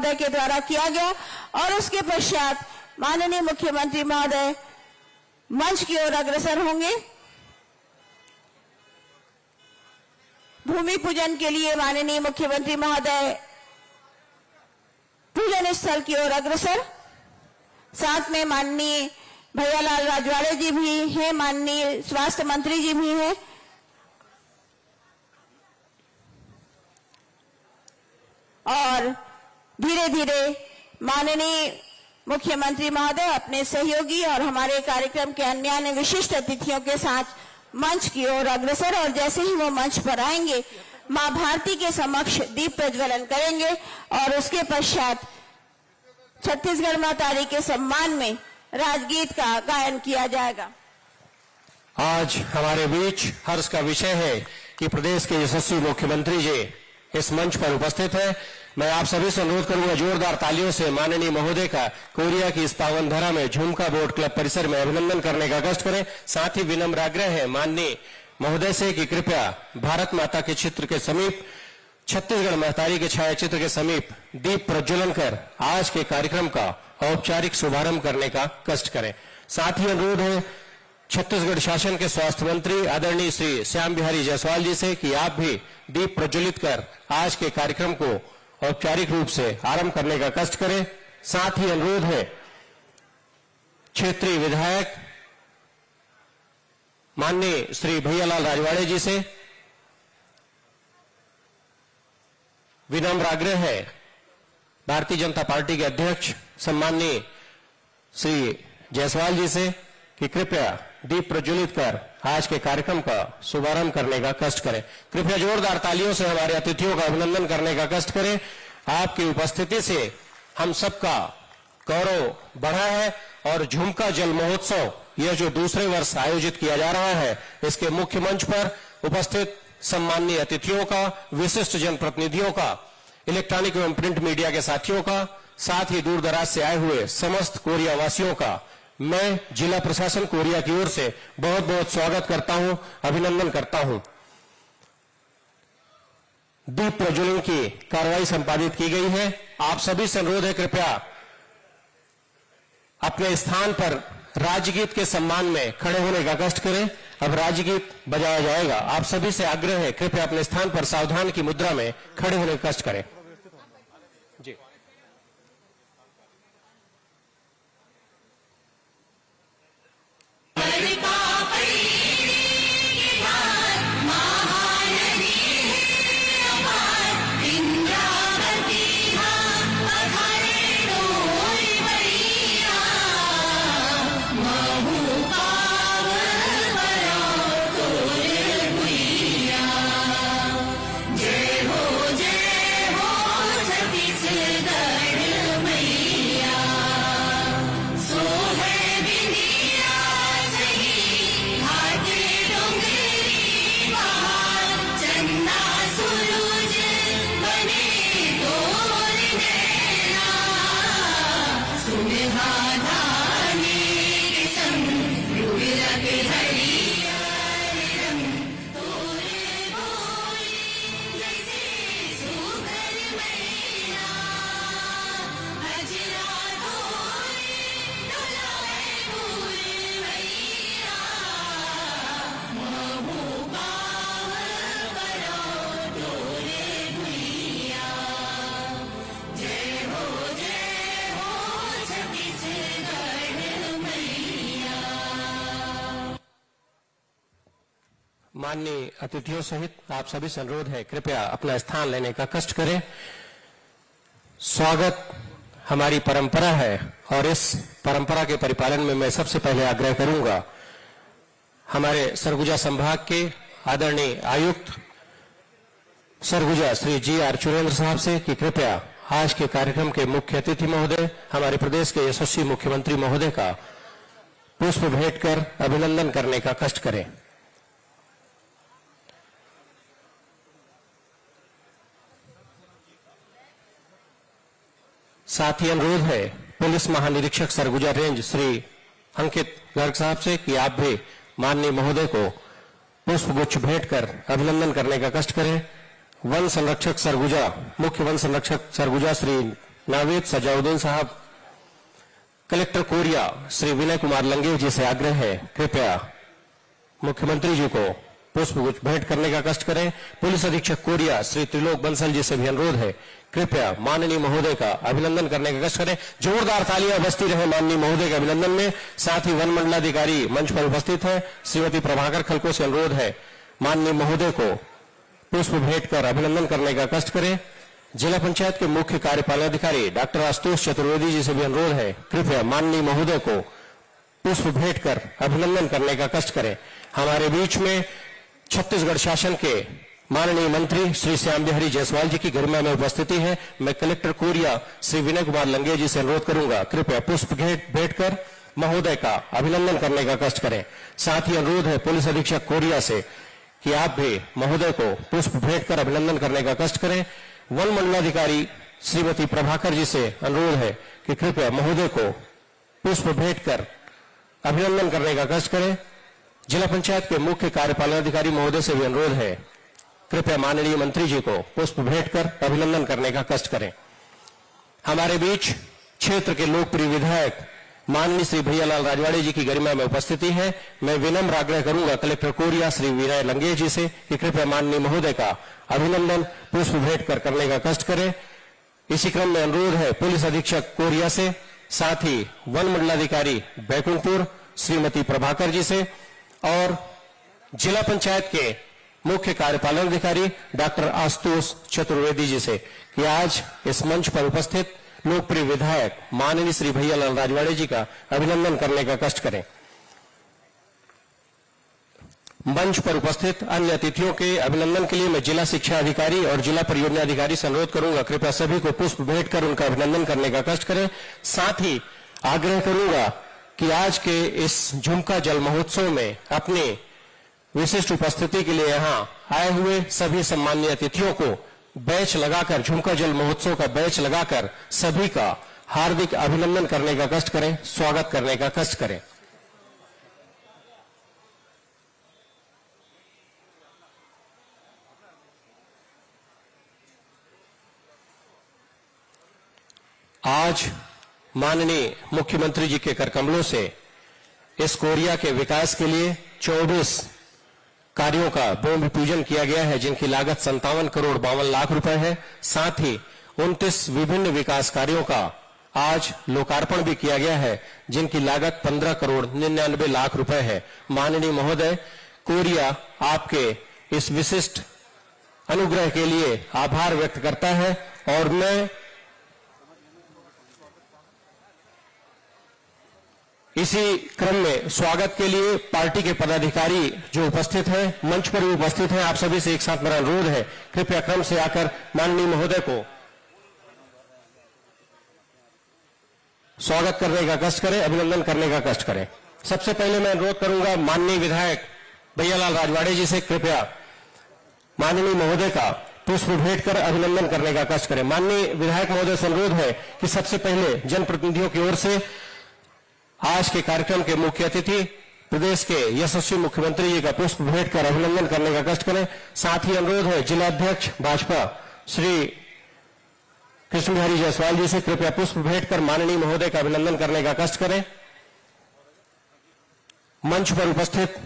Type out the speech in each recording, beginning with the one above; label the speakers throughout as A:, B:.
A: महोदय के द्वारा किया गया और उसके पश्चात माननीय मुख्यमंत्री महोदय मंच की ओर अग्रसर होंगे। भूमि पूजन के लिए माननीय मुख्यमंत्री महोदय पूजन स्थल की ओर अग्रसर। साथ में माननीय भैयालाल राजवाड़े जी भी हैं, माननीय स्वास्थ्य मंत्री जी भी हैं और धीरे धीरे माननीय मुख्यमंत्री महोदय अपने सहयोगी और हमारे कार्यक्रम के अन्य विशिष्ट अतिथियों के साथ मंच की ओर अग्रसर और जैसे ही वो मंच पर आएंगे मां भारती के समक्ष दीप प्रज्वलन करेंगे और उसके पश्चात छत्तीसगढ़ मातारी के सम्मान में राजगीत का गायन किया जाएगा।
B: आज हमारे बीच हर्ष का विषय है कि प्रदेश के यशस्वी मुख्यमंत्री जी इस मंच पर उपस्थित है। मैं आप सभी से अनुरोध करूंगा जोरदार तालियों से माननीय महोदय का कोरिया की इस पावन धरा में झुमका बोट क्लब परिसर में अभिनंदन करने का कष्ट करें। साथ ही विनम्र आग्रह है माननीय महोदय से कि कृपया भारत माता के चित्र के समीप छत्तीसगढ़ महतारी के छायाचित्र के समीप दीप प्रज्वलन कर आज के कार्यक्रम का औपचारिक शुभारंभ करने का कष्ट करें। साथ ही अनुरोध है छत्तीसगढ़ शासन के स्वास्थ्य मंत्री आदरणीय श्री श्याम बिहारी जायसवाल जी से कि आप भी दीप प्रज्वलित कर आज के कार्यक्रम को औपचारिक रूप से आरंभ करने का कष्ट करें। साथ ही अनुरोध है क्षेत्रीय विधायक माननीय श्री भैयालाल राजवाड़े जी से विनम्र आग्रह है भारतीय जनता पार्टी के अध्यक्ष सम्माननीय श्री जायसवाल जी से कि कृपया दीप प्रज्वलित कर आज के कार्यक्रम का शुभारंभ करने का कष्ट करें। कृपया जोरदार तालियों से हमारे अतिथियों का अभिनंदन करने का कष्ट करें। आपकी उपस्थिति से हम सबका गौरव बढ़ा है और झुमका जल महोत्सव यह जो दूसरे वर्ष आयोजित किया जा रहा है इसके मुख्य मंच पर उपस्थित सम्माननीय अतिथियों का, विशिष्ट जनप्रतिनिधियों का, इलेक्ट्रॉनिक एवं प्रिंट मीडिया के साथियों का, साथ ही दूर दराज से आए हुए समस्त कोरिया वासियों का मैं जिला प्रशासन कोरिया की ओर से बहुत बहुत स्वागत करता हूं, अभिनंदन करता हूं। दीप प्रज्वलन की कार्रवाई संपादित की गई है। आप सभी से अनुरोध है कृपया अपने स्थान पर राज्यगीत के सम्मान में खड़े होने का कष्ट करें। अब राज्यगीत बजाया जाएगा। आप सभी से आग्रह है कृपया अपने स्थान पर सावधान की मुद्रा में खड़े होने का कष्ट करें। जी माननीय अतिथियों सहित आप सभी से अनुरोध है कृपया अपना स्थान लेने का कष्ट करें। स्वागत हमारी परंपरा है और इस परंपरा के परिपालन में मैं सबसे पहले आग्रह करूंगा हमारे सरगुजा संभाग के आदरणीय आयुक्त सरगुजा श्री जी.आर. चुरेंद्र साहब से कि कृपया आज के कार्यक्रम के मुख्य अतिथि महोदय हमारे प्रदेश के यशस्वी मुख्यमंत्री महोदय का पुष्प भेंट कर अभिनंदन करने का कष्ट करें। साथ ही अनुरोध है पुलिस महानिरीक्षक सरगुजा रेंज श्री अंकित गर्ग साहब से कि आप भी माननीय महोदय को पुष्पगुच्छ भेंट कर अभिनंदन करने का कष्ट करें। वन संरक्षक सरगुजा, मुख्य वन संरक्षक सरगुजा श्री नावेद सजाउद्दीन साहब। कलेक्टर कोरिया श्री विनय कुमार लंगेव जी से आग्रह है, कृपया मुख्यमंत्री जी को पुष्पगुच्छ भेंट करने का कष्ट करें। पुलिस अधीक्षक कोरिया श्री त्रिलोक बंसल जी से भी अनुरोध है, कृपया माननीय महोदय का अभिनंदन करने का कष्ट करें। जोरदार तालियां बजती रहे माननीय महोदय के अभिनंदन में। साथ ही वन मंडलाधिकारी मंच पर उपस्थित है, श्रीमती प्रभाकर खलको से अनुरोध है, माननीय महोदय को पुष्प भेंट कर अभिनंदन करने का कष्ट करें। जिला पंचायत के मुख्य कार्यपालनाधिकारी डॉक्टर आशुतोष चतुर्वेदी जी से भी अनुरोध है, कृपया माननीय महोदय को पुष्प भेंट कर अभिनंदन करने का कष्ट करें। हमारे बीच में छत्तीसगढ़ शासन के माननीय मंत्री श्री श्याम बिहारी जायसवाल जी की गरिमा में उपस्थिति है। मैं कलेक्टर कोरिया श्री विनय कुमार लंगेव जी से अनुरोध करूंगा, कृपया पुष्प भेंट कर महोदय का अभिनंदन करने का कष्ट करें। साथ ही अनुरोध है पुलिस अधीक्षक कोरिया से कि आप भी महोदय को पुष्प भेंट कर अभिनंदन करने का कष्ट करें। वन मंडलाधिकारी श्रीमती प्रभाकर जी से अनुरोध है कि कृपया महोदय को पुष्प भेंट कर अभिनंदन करने का कष्ट करें। जिला पंचायत के मुख्य कार्यपालनाधिकारी महोदय से भी अनुरोध है, कृपया माननीय मंत्री जी को पुष्प भेंट कर अभिनंदन करने का कष्ट करें। हमारे बीच क्षेत्र के लोकप्रिय विधायक माननीय श्री भैयालाल राजवाड़े जी की गरिमा में उपस्थिति है। मैं विनम्र आग्रह करूंगा कलेक्टर कोरिया श्री विनय लंगेव जी से कि कृपया माननीय महोदय का अभिनंदन पुष्प भेंट कर करने का कष्ट करें। इसी क्रम में अनुरोध है पुलिस अधीक्षक कोरिया से, साथ ही वन मंडलाधिकारी बैकुंठपुर श्रीमती प्रभाकर जी से और जिला पंचायत के मुख्य कार्यपालन अधिकारी डॉक्टर आशुतोष चतुर्वेदी जी से कि आज इस मंच पर उपस्थित लोकप्रिय विधायक माननीय श्री भैयालाल राजवाड़े जी का अभिनंदन करने का कष्ट करें। मंच पर उपस्थित अन्य अतिथियों के अभिनंदन के लिए मैं जिला शिक्षा अधिकारी और जिला परियोजना अधिकारी से अनुरोध करूंगा, कृपया सभी को पुष्प भेंट कर उनका अभिनंदन करने का कष्ट करें। साथ ही आग्रह करूंगा कि आज के इस झुमका जल महोत्सव में अपनी विशिष्ट उपस्थिति के लिए यहाँ आए हुए सभी सम्मानीय अतिथियों को बैच लगाकर, झुमका जल महोत्सव का बैच लगाकर सभी का हार्दिक अभिनंदन करने का कष्ट करें, स्वागत करने का कष्ट करें। आज माननीय मुख्यमंत्री जी के करकमलों से इस कोरिया के विकास के लिए 24 कार्यों का भूमि पूजन किया गया है, जिनकी लागत 57 करोड़ 52 लाख रुपए है। साथ ही 29 विभिन्न विकास कार्यों का आज लोकार्पण भी किया गया है, जिनकी लागत 15 करोड़ 99 लाख रुपए है। माननीय महोदय, कोरिया आपके इस विशिष्ट अनुग्रह के लिए आभार व्यक्त करता है और मैं इसी क्रम में स्वागत के लिए पार्टी के पदाधिकारी जो उपस्थित हैं, मंच पर भी उपस्थित हैं, आप सभी से एक साथ मेरा अनुरोध है, कृपया क्रम से आकर माननीय महोदय को स्वागत करने का कष्ट करें, अभिनंदन करने का कष्ट करें। सबसे पहले मैं अनुरोध करूंगा माननीय विधायक भैयालाल राजवाड़े जी से, कृपया माननीय महोदय का पुष्प भेंट कर अभिनंदन करने का कष्ट करें। माननीय विधायक महोदय से अनुरोध है कि सबसे पहले जनप्रतिनिधियों की ओर से आज के कार्यक्रम के मुख्य अतिथि प्रदेश के यशस्वी मुख्यमंत्री जी का पुष्प भेंट कर अभिनंदन करने का कष्ट करें। साथ ही अनुरोध है जिला अध्यक्ष भाजपा श्री कृष्ण बिहारी जायसवाल जी से, कृपया पुष्प भेंट कर माननीय महोदय का अभिनंदन करने का कष्ट करें। मंच पर उपस्थित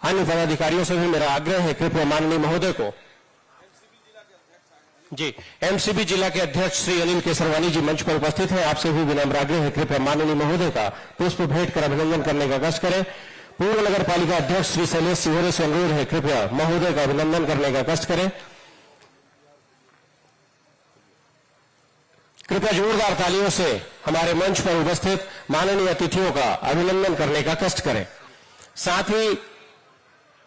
B: अन्य पदाधिकारियों से भी मेरा आग्रह है, कृपया माननीय महोदय को जी एमसीबी जिला के अध्यक्ष श्री अनिल केसरवानी जी मंच पर उपस्थित हैं, आपसे भी विनम्र आग्रह है, कृपया माननीय महोदय का पुष्प भेंट कर अभिनंदन करने का कष्ट करें। पूर्व नगर पालिका अध्यक्ष श्री शैलेश सिहोरे से अनुरोध है, कृपया महोदय का अभिनंदन करने का कष्ट करें। कृपया जोरदार तालियों से हमारे मंच पर उपस्थित माननीय अतिथियों का अभिनंदन करने का कष्ट करें। साथ ही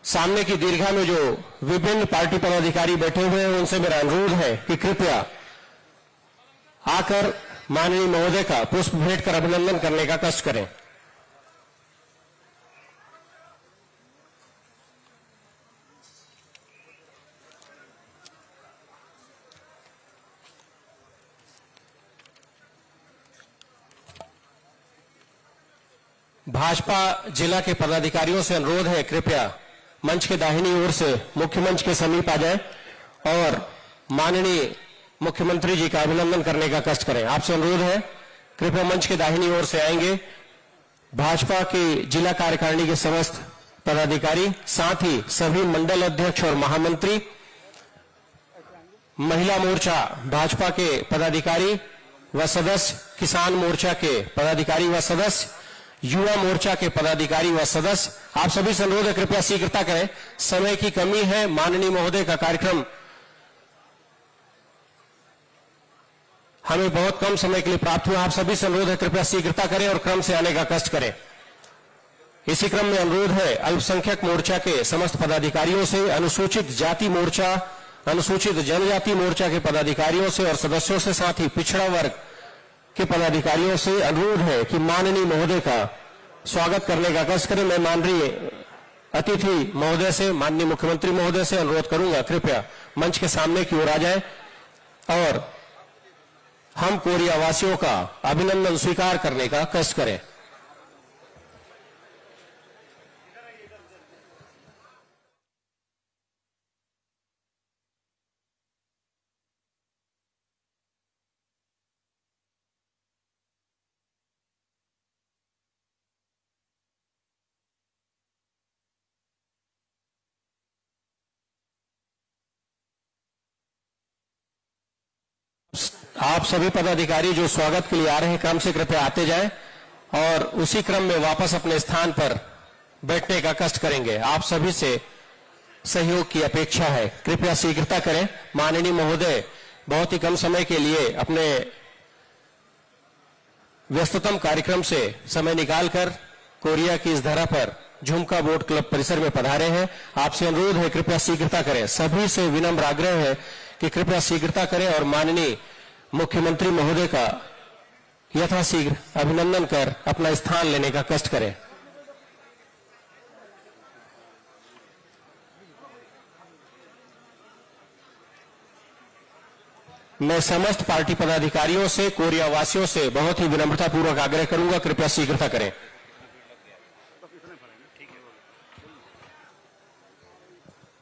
B: सामने की दीर्घा में जो विभिन्न पार्टी पदाधिकारी बैठे हुए हैं, उनसे मेरा अनुरोध है कि कृपया आकर माननीय महोदय का पुष्प भेंट कर अभिनंदन करने का कष्ट करें। भाजपा जिला के पदाधिकारियों से अनुरोध है, कृपया मंच के दाहिनी ओर से मुख्य मंच के समीप आ जाए और माननीय मुख्यमंत्री जी का अभिनंदन करने का कष्ट करें। आपसे अनुरोध है, कृपया मंच के दाहिनी ओर से आएंगे भाजपा के जिला कार्यकारिणी के समस्त पदाधिकारी, साथ ही सभी मंडल अध्यक्ष और महामंत्री, महिला मोर्चा भाजपा के पदाधिकारी व सदस्य, किसान मोर्चा के पदाधिकारी व सदस्य, युवा मोर्चा के पदाधिकारी व सदस्य, आप सभी से अनुरोध है कृपया शीघ्रता करें, समय की कमी है। माननीय महोदय का कार्यक्रम हमें बहुत कम समय के लिए प्राप्त हुआ। आप सभी से अनुरोध है कृपया शीघ्रता करें और क्रम से आने का कष्ट करें। इसी क्रम में अनुरोध है अल्पसंख्यक मोर्चा के समस्त पदाधिकारियों से, अनुसूचित जाति मोर्चा, अनुसूचित जनजाति मोर्चा के पदाधिकारियों से और सदस्यों से, साथ ही पिछड़ा वर्ग के पदाधिकारियों से अनुरोध है कि माननीय महोदय का स्वागत करने का कष्ट करें। मैं माननीय अतिथि महोदय से, माननीय मुख्यमंत्री महोदय से अनुरोध करूंगा कृपया मंच के सामने की ओर आ जाए और हम कोरिया वासियों का अभिनंदन स्वीकार करने का कष्ट करें। आप सभी पदाधिकारी जो स्वागत के लिए आ रहे हैं, क्रम से कृपया आते जाएं और उसी क्रम में वापस अपने स्थान पर बैठने का कष्ट करेंगे। आप सभी से सहयोग की अपेक्षा है, कृपया शीघ्रता करें। माननीय महोदय बहुत ही कम समय के लिए अपने व्यस्ततम कार्यक्रम से समय निकालकर कोरिया की इस धरा पर झुमका बोट क्लब परिसर में पधारे हैं। आपसे अनुरोध है कृपया शीघ्रता करें। सभी से विनम्र आग्रह है कि कृपया शीघ्रता करें और माननीय मुख्यमंत्री महोदय का यथाशीघ्र अभिनंदन कर अपना स्थान लेने का कष्ट करें। मैं समस्त पार्टी पदाधिकारियों से, कोरिया वासियों से बहुत ही विनम्रतापूर्वक आग्रह करूंगा, कृपया शीघ्रता करें।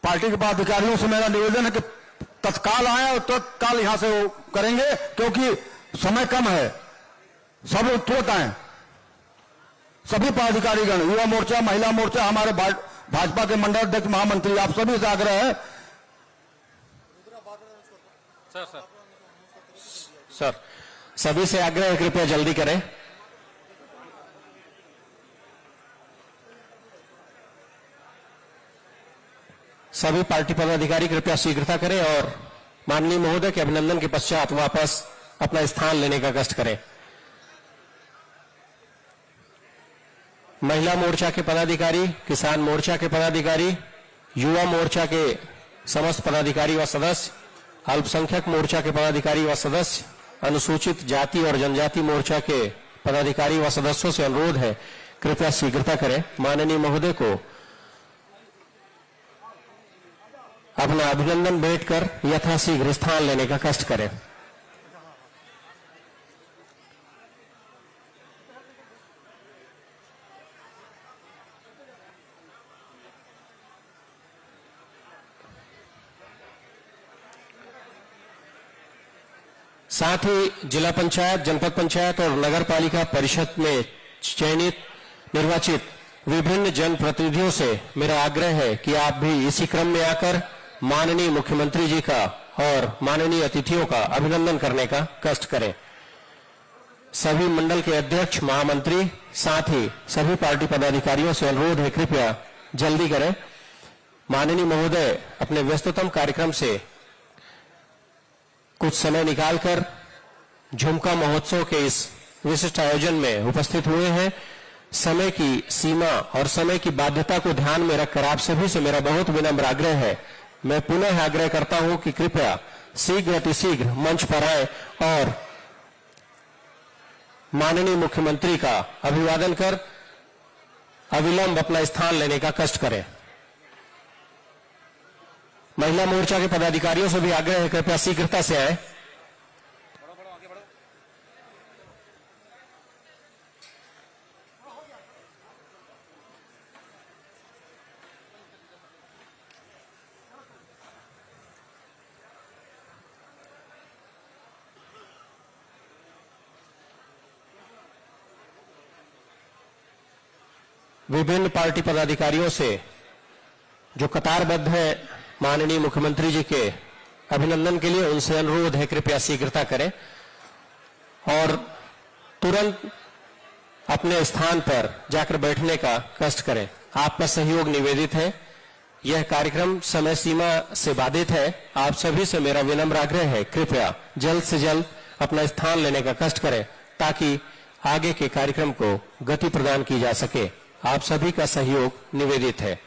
C: पार्टी के पदाधिकारियों से मेरा निवेदन है कि तत्काल आए और तत्काल यहां से वो करेंगे, क्योंकि समय कम है। सब तुरंत आए, सभी पदाधिकारीगण, युवा मोर्चा, महिला मोर्चा, हमारे भाजपा के मंडल अध्यक्ष, महामंत्री, आप सभी से आग्रह है।
B: सर सभी से आग्रह है कृपया जल्दी करें। सभी पार्टी पदाधिकारी कृपया शीघ्रता करें और माननीय महोदय के अभिनंदन के पश्चात वापस अपना स्थान लेने का कष्ट करें। महिला मोर्चा के पदाधिकारी, किसान मोर्चा के पदाधिकारी, युवा मोर्चा के समस्त पदाधिकारी व सदस्य, अल्पसंख्यक मोर्चा के पदाधिकारी व सदस्य, अनुसूचित जाति और जनजाति मोर्चा के पदाधिकारी व सदस्यों से अनुरोध है कृपया शीघ्रता करें। माननीय महोदय को अपना अभिनंदन भेंट कर यथाशीघ्र स्थान लेने का कष्ट करें। साथ ही जिला पंचायत, जनपद पंचायत और नगर पालिका परिषद में चयनित निर्वाचित विभिन्न जनप्रतिनिधियों से मेरा आग्रह है कि आप भी इसी क्रम में आकर माननीय मुख्यमंत्री जी का और माननीय अतिथियों का अभिनंदन करने का कष्ट करें। सभी मंडल के अध्यक्ष, महामंत्री, साथ ही सभी पार्टी पदाधिकारियों से अनुरोध है कृपया जल्दी करें। माननीय महोदय अपने व्यस्ततम कार्यक्रम से कुछ समय निकालकर झुमका महोत्सव के इस विशिष्ट आयोजन में उपस्थित हुए हैं। समय की सीमा और समय की बाध्यता को ध्यान में रखकर आप सभी से मेरा बहुत विनम्र आग्रह है, मैं पुनः आग्रह करता हूं कि कृपया शीघ्र अतिशीघ्र मंच पर आए और माननीय मुख्यमंत्री का अभिवादन कर अविलंब अपना स्थान लेने का कष्ट करें। महिला मोर्चा के पदाधिकारियों से भी आग्रह है कृपया शीघ्रता से आए। विभिन्न पार्टी पदाधिकारियों से जो कतारबद्ध है माननीय मुख्यमंत्री जी के अभिनंदन के लिए, उनसे अनुरोध है कृपया शीघ्रता करें और तुरंत अपने स्थान पर जाकर बैठने का कष्ट करें। आपका सहयोग निवेदित है। यह कार्यक्रम समय सीमा से बाधित है। आप सभी से मेरा विनम्र आग्रह है, कृपया जल्द से जल्द अपना स्थान लेने का कष्ट करें ताकि आगे के कार्यक्रम को गति प्रदान की जा सके। आप सभी का सहयोग निवेदित है।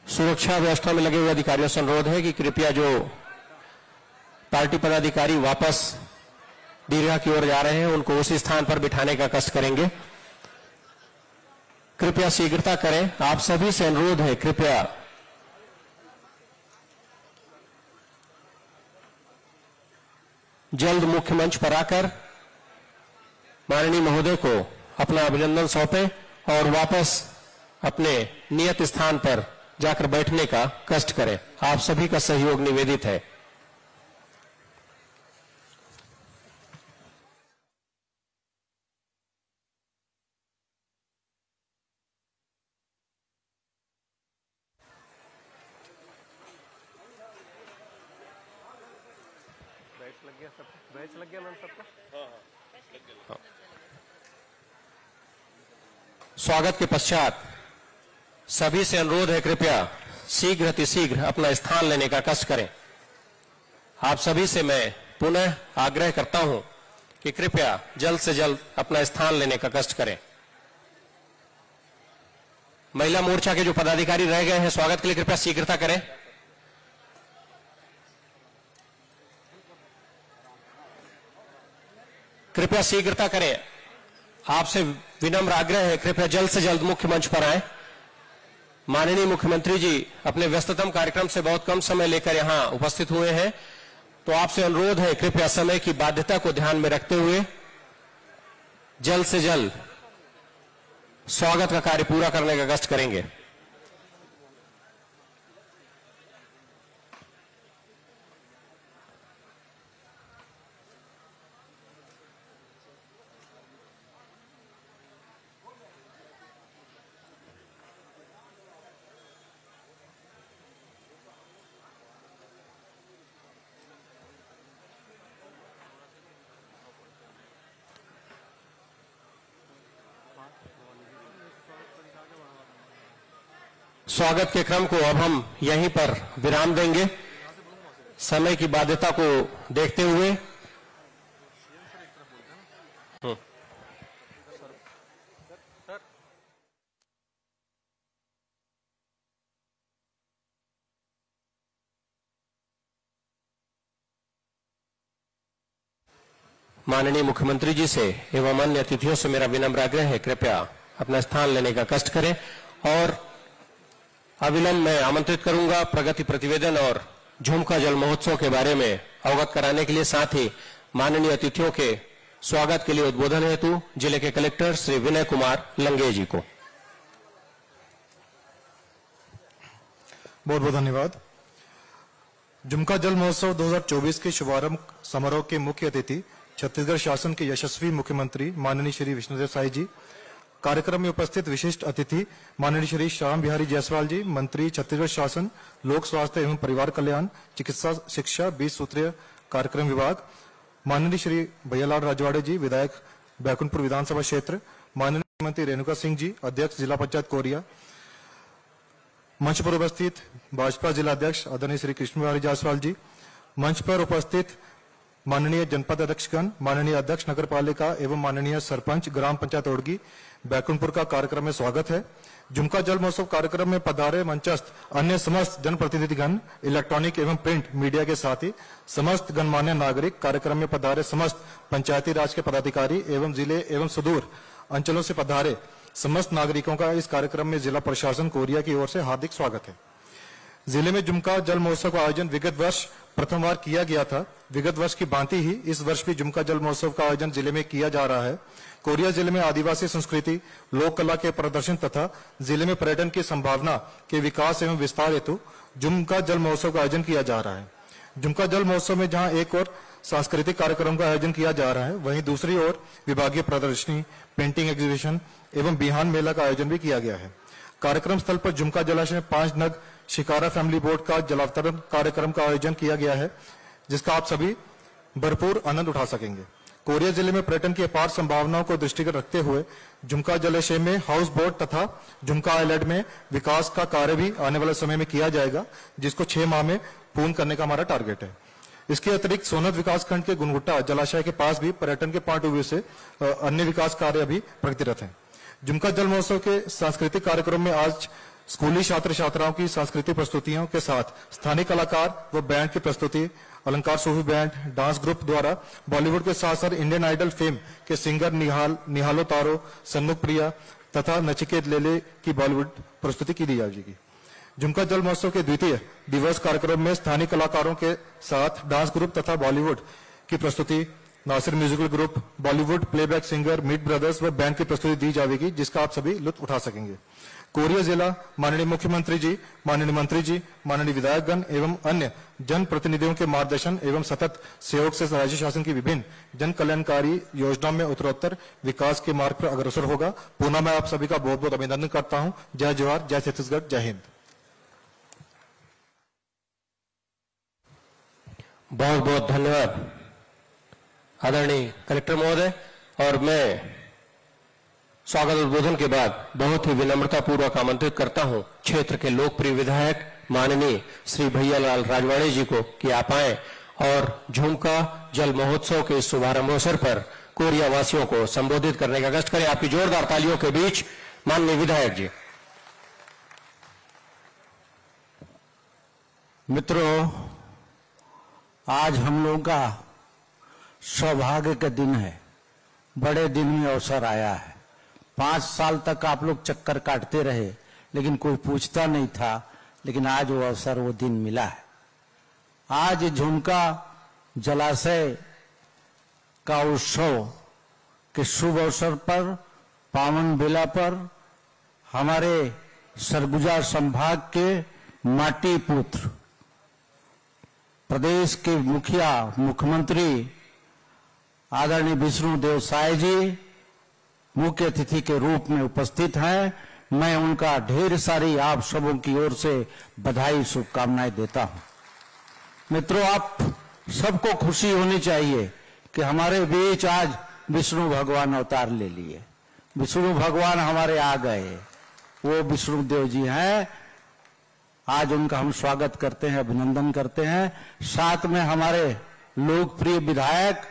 B: सुरक्षा व्यवस्था में लगे हुए अधिकारियों से अनुरोध है कि कृपया जो पार्टी पदाधिकारी वापस दीर्घा की ओर जा रहे हैं उनको उसी स्थान पर बिठाने का कष्ट करेंगे। कृपया शीघ्रता करें। आप सभी से अनुरोध है, कृपया जल्द मुख्य मंच पर आकर माननीय महोदय को अपना अभिनंदन सौंपें और वापस अपने नियत स्थान पर जाकर बैठने का कष्ट करें। आप सभी का सहयोग निवेदित है। स्वागत के पश्चात सभी से अनुरोध है, कृपया शीघ्र अतिशीघ्र अपना स्थान लेने का कष्ट करें। आप सभी से मैं पुनः आग्रह करता हूं कि कृपया जल्द से जल्द अपना स्थान लेने का कष्ट करें। महिला मोर्चा के जो पदाधिकारी रह गए हैं, स्वागत के लिए कृपया शीघ्रता करें। कृपया शीघ्रता करें। आपसे विनम्र आग्रह है, कृपया जल्द से जल्द मुख्य मंच पर आए। माननीय मुख्यमंत्री जी अपने व्यस्ततम कार्यक्रम से बहुत कम समय लेकर यहां उपस्थित हुए हैं, तो आपसे अनुरोध है, कृपया समय की बाध्यता को ध्यान में रखते हुए जल्द से जल्द स्वागत का कार्य पूरा करने का कष्ट करेंगे। स्वागत के क्रम को अब हम यहीं पर विराम देंगे। समय की बाध्यता को देखते हुए माननीय मुख्यमंत्री जी से एवं अन्य अतिथियों से मेरा विनम्र आग्रह है, कृपया अपना स्थान लेने का कष्ट करें और अविलंब मैं आमंत्रित करूंगा प्रगति प्रतिवेदन और झुमका जल महोत्सव के बारे में अवगत कराने के लिए, साथ ही माननीय अतिथियों के स्वागत के लिए उद्बोधन हेतु जिले के कलेक्टर श्री विनय कुमार लंगे जी को।
D: बहुत बहुत धन्यवाद। झुमका जल महोत्सव 2024 के शुभारंभ समारोह के मुख्य अतिथि छत्तीसगढ़ शासन के यशस्वी मुख्यमंत्री माननीय श्री विष्णुदेव साई जी, कार्यक्रम में उपस्थित विशिष्ट अतिथि माननीय श्री श्याम बिहारी जायसवाल जी, मंत्री छत्तीसगढ़ शासन, लोक स्वास्थ्य एवं परिवार कल्याण, चिकित्सा शिक्षा 20 सूत्रीय कार्यक्रम विभाग, माननीय श्री भैयालाल राजवाड़े जी, विधायक बैकुंठपुर विधानसभा क्षेत्र, माननीय मुख्यमंत्री रेणुका सिंह जी, अध्यक्ष जिला पंचायत कोरिया, मंच पर उपस्थित भाजपा जिला अध्यक्ष आदरणीय श्री कृष्ण बिहारी जायसवाल जी, मंच पर उपस्थित माननीय जनपद अध्यक्षगण, माननीय अध्यक्ष नगर पालिका एवं माननीय सरपंच ग्राम पंचायत ओड़गी बैकुंठपुर का कार्यक्रम में स्वागत है। झुमका जल महोत्सव कार्यक्रम में पधारे मंचस्थ अन्य समस्त जनप्रतिनिधिगण, इलेक्ट्रॉनिक एवं प्रिंट मीडिया के साथ ही समस्त गणमान्य नागरिक, कार्यक्रम में पधारे समस्त पंचायती राज के पदाधिकारी एवं जिले एवं सुदूर अंचलों से पधारे समस्त नागरिकों का इस कार्यक्रम में जिला प्रशासन कोरिया की ओर से हार्दिक स्वागत है। जिले में झुमका जल महोत्सव का आयोजन विगत वर्ष प्रथम बार किया गया था। विगत वर्ष की भांति ही इस वर्ष भी झुमका जल महोत्सव का आयोजन जिले में किया जा रहा है। कोरिया जिले में आदिवासी संस्कृति, लोक कला के प्रदर्शन तथा जिले में पर्यटन की संभावना के विकास एवं विस्तार हेतु झुमका जल महोत्सव का आयोजन किया जा रहा है। झुमका जल महोत्सव में जहां एक और सांस्कृतिक कार्यक्रम का आयोजन किया जा रहा है, वहीं दूसरी ओर विभागीय प्रदर्शनी, पेंटिंग एग्जीबिशन एवं बिहान मेला का आयोजन भी किया गया है। कार्यक्रम स्थल पर झुमका जलाशय में 5 नग शिकारा फैमिली बोट का जलावतरण कार्यक्रम का आयोजन किया गया है, जिसका आप सभी भरपूर आनंद उठा सकेंगे। कोरिया जिले में पर्यटन की अपार संभावनाओं को दृष्टिगत रखते हुए झुमका जलाशय में हाउस बोट तथा झुमका आइलैंड में विकास का कार्य भी आने वाले समय में किया जाएगा, जिसको 6 माह में पूर्ण करने का हमारा टारगेट है। इसके अतिरिक्त सोनत विकासखंड के गुनगुट्टा जलाशय के पास भी पर्यटन के पॉइंट ऑफ व्यू से अन्य विकास कार्य अभी प्रगतिरत हैं। झुमका जल महोत्सव के सांस्कृतिक कार्यक्रम में आज स्कूली छात्र छात्राओं की सांस्कृतिक प्रस्तुतियों के साथ स्थानीय कलाकार व बैंड की प्रस्तुति, अलंकार सूफी बैंड, डांस ग्रुप द्वारा बॉलीवुड के साथ साथ इंडियन आइडल फेम के सिंगर निहालो तारो, सन्मुख प्रिया तथा नचिकेत लेले की बॉलीवुड प्रस्तुति की दी जाएगी। झुमका जल महोत्सव के द्वितीय दिवस कार्यक्रम में स्थानीय कलाकारों के साथ डांस ग्रुप तथा बॉलीवुड की प्रस्तुति, Nasir musical group, Bollywood playback singer, Meet brothers व बैंड की प्रस्तुति दी जाएगी, जिसका आप सभी लुत्फ उठा सकेंगे। कोरिया जिला माननीय मुख्यमंत्री जी, माननीय मंत्री जी, माननीय विधायकगण एवं अन्य जन प्रतिनिधियों के मार्गदर्शन एवं सतत सहयोग से राज्य शासन की विभिन्न जन कल्याणकारी योजनाओं में उत्तरोत्तर विकास के मार्ग पर अग्रसर होगा। पुनः मैं आप सभी का बहुत बहुत अभिनंदन करता हूं। जय जोहार, जय छत्तीसगढ़, जय हिंद।
B: बहुत बहुत धन्यवाद आदरणीय कलेक्टर महोदय। और मैं स्वागत उद्बोधन के बाद बहुत ही विनम्रता पूर्वक आमंत्रित करता हूं क्षेत्र के लोकप्रिय विधायक माननीय श्री भैयालाल राजवाड़े जी को कि आप आए और झुमका जल महोत्सव के इस शुभारंभ अवसर पर कोरिया वासियों को संबोधित करने का कष्ट करें। आपकी जोरदार तालियों के बीच माननीय विधायक जी।
E: मित्रों, आज हम लोगों का सौभाग्य का दिन है, बड़े दिन में अवसर आया है। 5 साल तक आप लोग चक्कर काटते रहे, लेकिन कोई पूछता नहीं था, लेकिन आज वो अवसर, वो दिन मिला है। आज झुमका जलाशय का उत्सव के शुभ अवसर पर, पावन बेला पर हमारे सरगुजा संभाग के माटी पुत्र, प्रदेश के मुखिया मुख्यमंत्री आदरणीय विष्णुदेव साय जी मुख्य अतिथि के रूप में उपस्थित हैं। मैं उनका ढेर सारी आप सबों की ओर से बधाई, शुभकामनाएं देता हूं। मित्रों, आप सबको खुशी होनी चाहिए कि हमारे बीच आज विष्णु भगवान अवतार ले लिए। विष्णु भगवान हमारे आ गए, वो विष्णुदेव जी हैं। आज उनका हम स्वागत करते हैं, अभिनंदन करते हैं। साथ में हमारे लोकप्रिय विधायक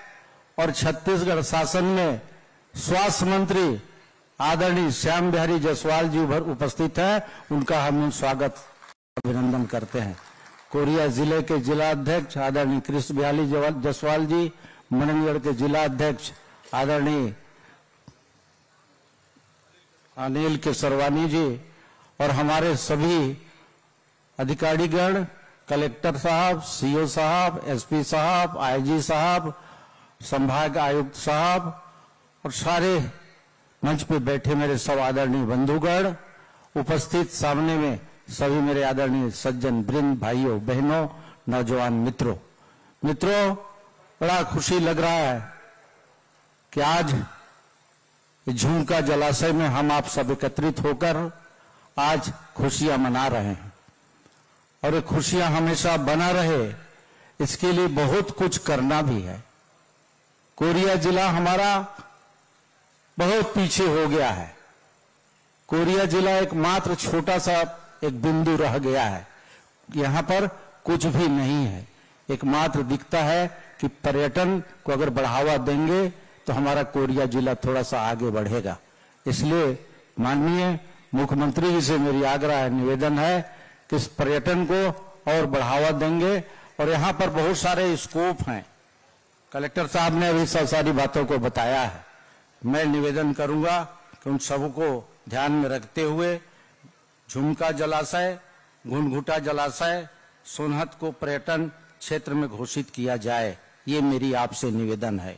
E: और छत्तीसगढ़ शासन में स्वास्थ्य मंत्री आदरणीय श्याम बिहारी जायसवाल जी उपस्थित हैं, उनका हम स्वागत अभिनंदन करते हैं। कोरिया जिले के जिला अध्यक्ष आदरणीय कृष्ण बिहारी जायसवाल जी, मणिगढ़ के जिला अध्यक्ष आदरणीय अनिल के सरवानी जी और हमारे सभी अधिकारीगण, कलेक्टर साहब, सीओ साहब, एसपी साहब, आईजी साहब, संभाग आयुक्त साहब और सारे मंच पे बैठे मेरे सब आदरणीय बंधुगण, उपस्थित सामने में सभी मेरे आदरणीय सज्जन वृंद, भाइयों बहनों, नौजवान मित्रों, बड़ा खुशी लग रहा है कि आज झुमका जलाशय में हम आप सब एकत्रित होकर आज खुशियां मना रहे हैं। और ये खुशियां हमेशा बना रहे, इसके लिए बहुत कुछ करना भी है। कोरिया जिला हमारा बहुत पीछे हो गया है। कोरिया जिला एकमात्र छोटा सा एक बिंदु रह गया है, यहाँ पर कुछ भी नहीं है। एकमात्र दिखता है कि पर्यटन को अगर बढ़ावा देंगे तो हमारा कोरिया जिला थोड़ा सा आगे बढ़ेगा। इसलिए माननीय मुख्यमंत्री जी से मेरी आग्रह है, निवेदन है कि इस पर्यटन को और बढ़ावा देंगे। और यहाँ पर बहुत सारे स्कोप हैं, कलेक्टर साहब ने अभी सब सारी बातों को बताया है। मैं निवेदन करूंगा कि उन सबको ध्यान में रखते हुए झुमका जलाशय घुनघुटा जलाशय सोनहत को पर्यटन क्षेत्र में घोषित किया जाए, ये मेरी आपसे निवेदन है।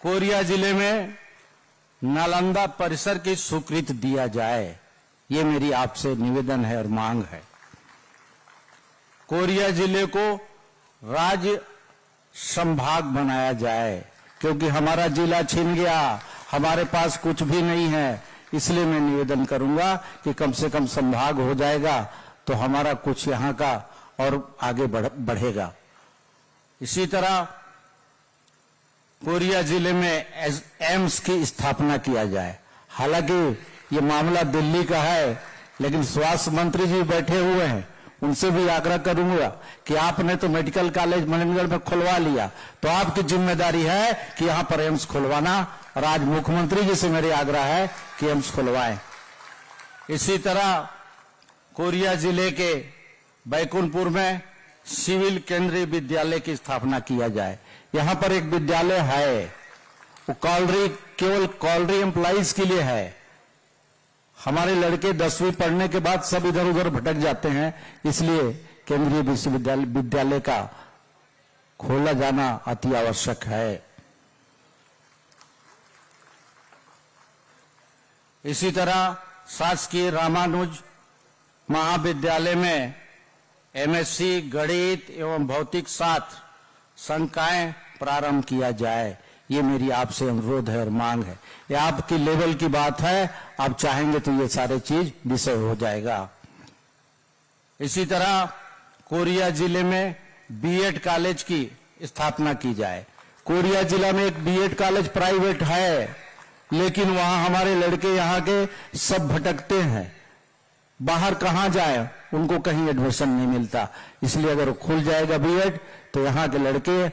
E: कोरिया जिले में नालंदा परिसर की स्वीकृति दिया जाए, ये मेरी आपसे निवेदन है और मांग है। कोरिया जिले को राज्य संभाग बनाया जाए, क्योंकि हमारा जिला छिन गया, हमारे पास कुछ भी नहीं है। इसलिए मैं निवेदन करूंगा कि कम से कम संभाग हो जाएगा तो हमारा कुछ यहाँ का और आगे बढ़ेगा। इसी तरह कोरिया जिले में एम्स की स्थापना किया जाए। हालांकि ये मामला दिल्ली का है, लेकिन स्वास्थ्य मंत्री जी बैठे हुए हैं, उनसे भी आग्रह करूंगा कि आपने तो मेडिकल कॉलेज मनेंद्रगढ़ में खुलवा लिया, तो आपकी जिम्मेदारी है कि यहां पर एम्स खुलवाना, और आज मुख्यमंत्री जी से मेरे आग्रह है कि एम्स खुलवाएं। इसी तरह कोरिया जिले के बैकुंठपुर में सिविल केंद्रीय विद्यालय की स्थापना किया जाए। यहां पर एक विद्यालय है, वो केवल कॉलरी एम्प्लॉइज के लिए है। हमारे लड़के 10वीं पढ़ने के बाद सब इधर उधर भटक जाते हैं, इसलिए केंद्रीय विद्यालय का खोला जाना अति आवश्यक है। इसी तरह शासकीय रामानुज महाविद्यालय में एमएससी गणित एवं भौतिक शास्त्र संकाय प्रारंभ किया जाए, ये मेरी आपसे अनुरोध है और मांग है। ये आपकी लेवल की बात है, आप चाहेंगे तो ये सारे चीज विषय हो जाएगा। इसी तरह कोरिया जिले में बीएड कॉलेज की स्थापना की जाए। कोरिया जिला में एक बीएड कॉलेज प्राइवेट है, लेकिन वहां हमारे लड़के यहाँ के सब भटकते हैं, बाहर कहां जाए, उनको कहीं एडमिशन नहीं मिलता। इसलिए अगर खुल जाएगा बीएड तो यहाँ के लड़के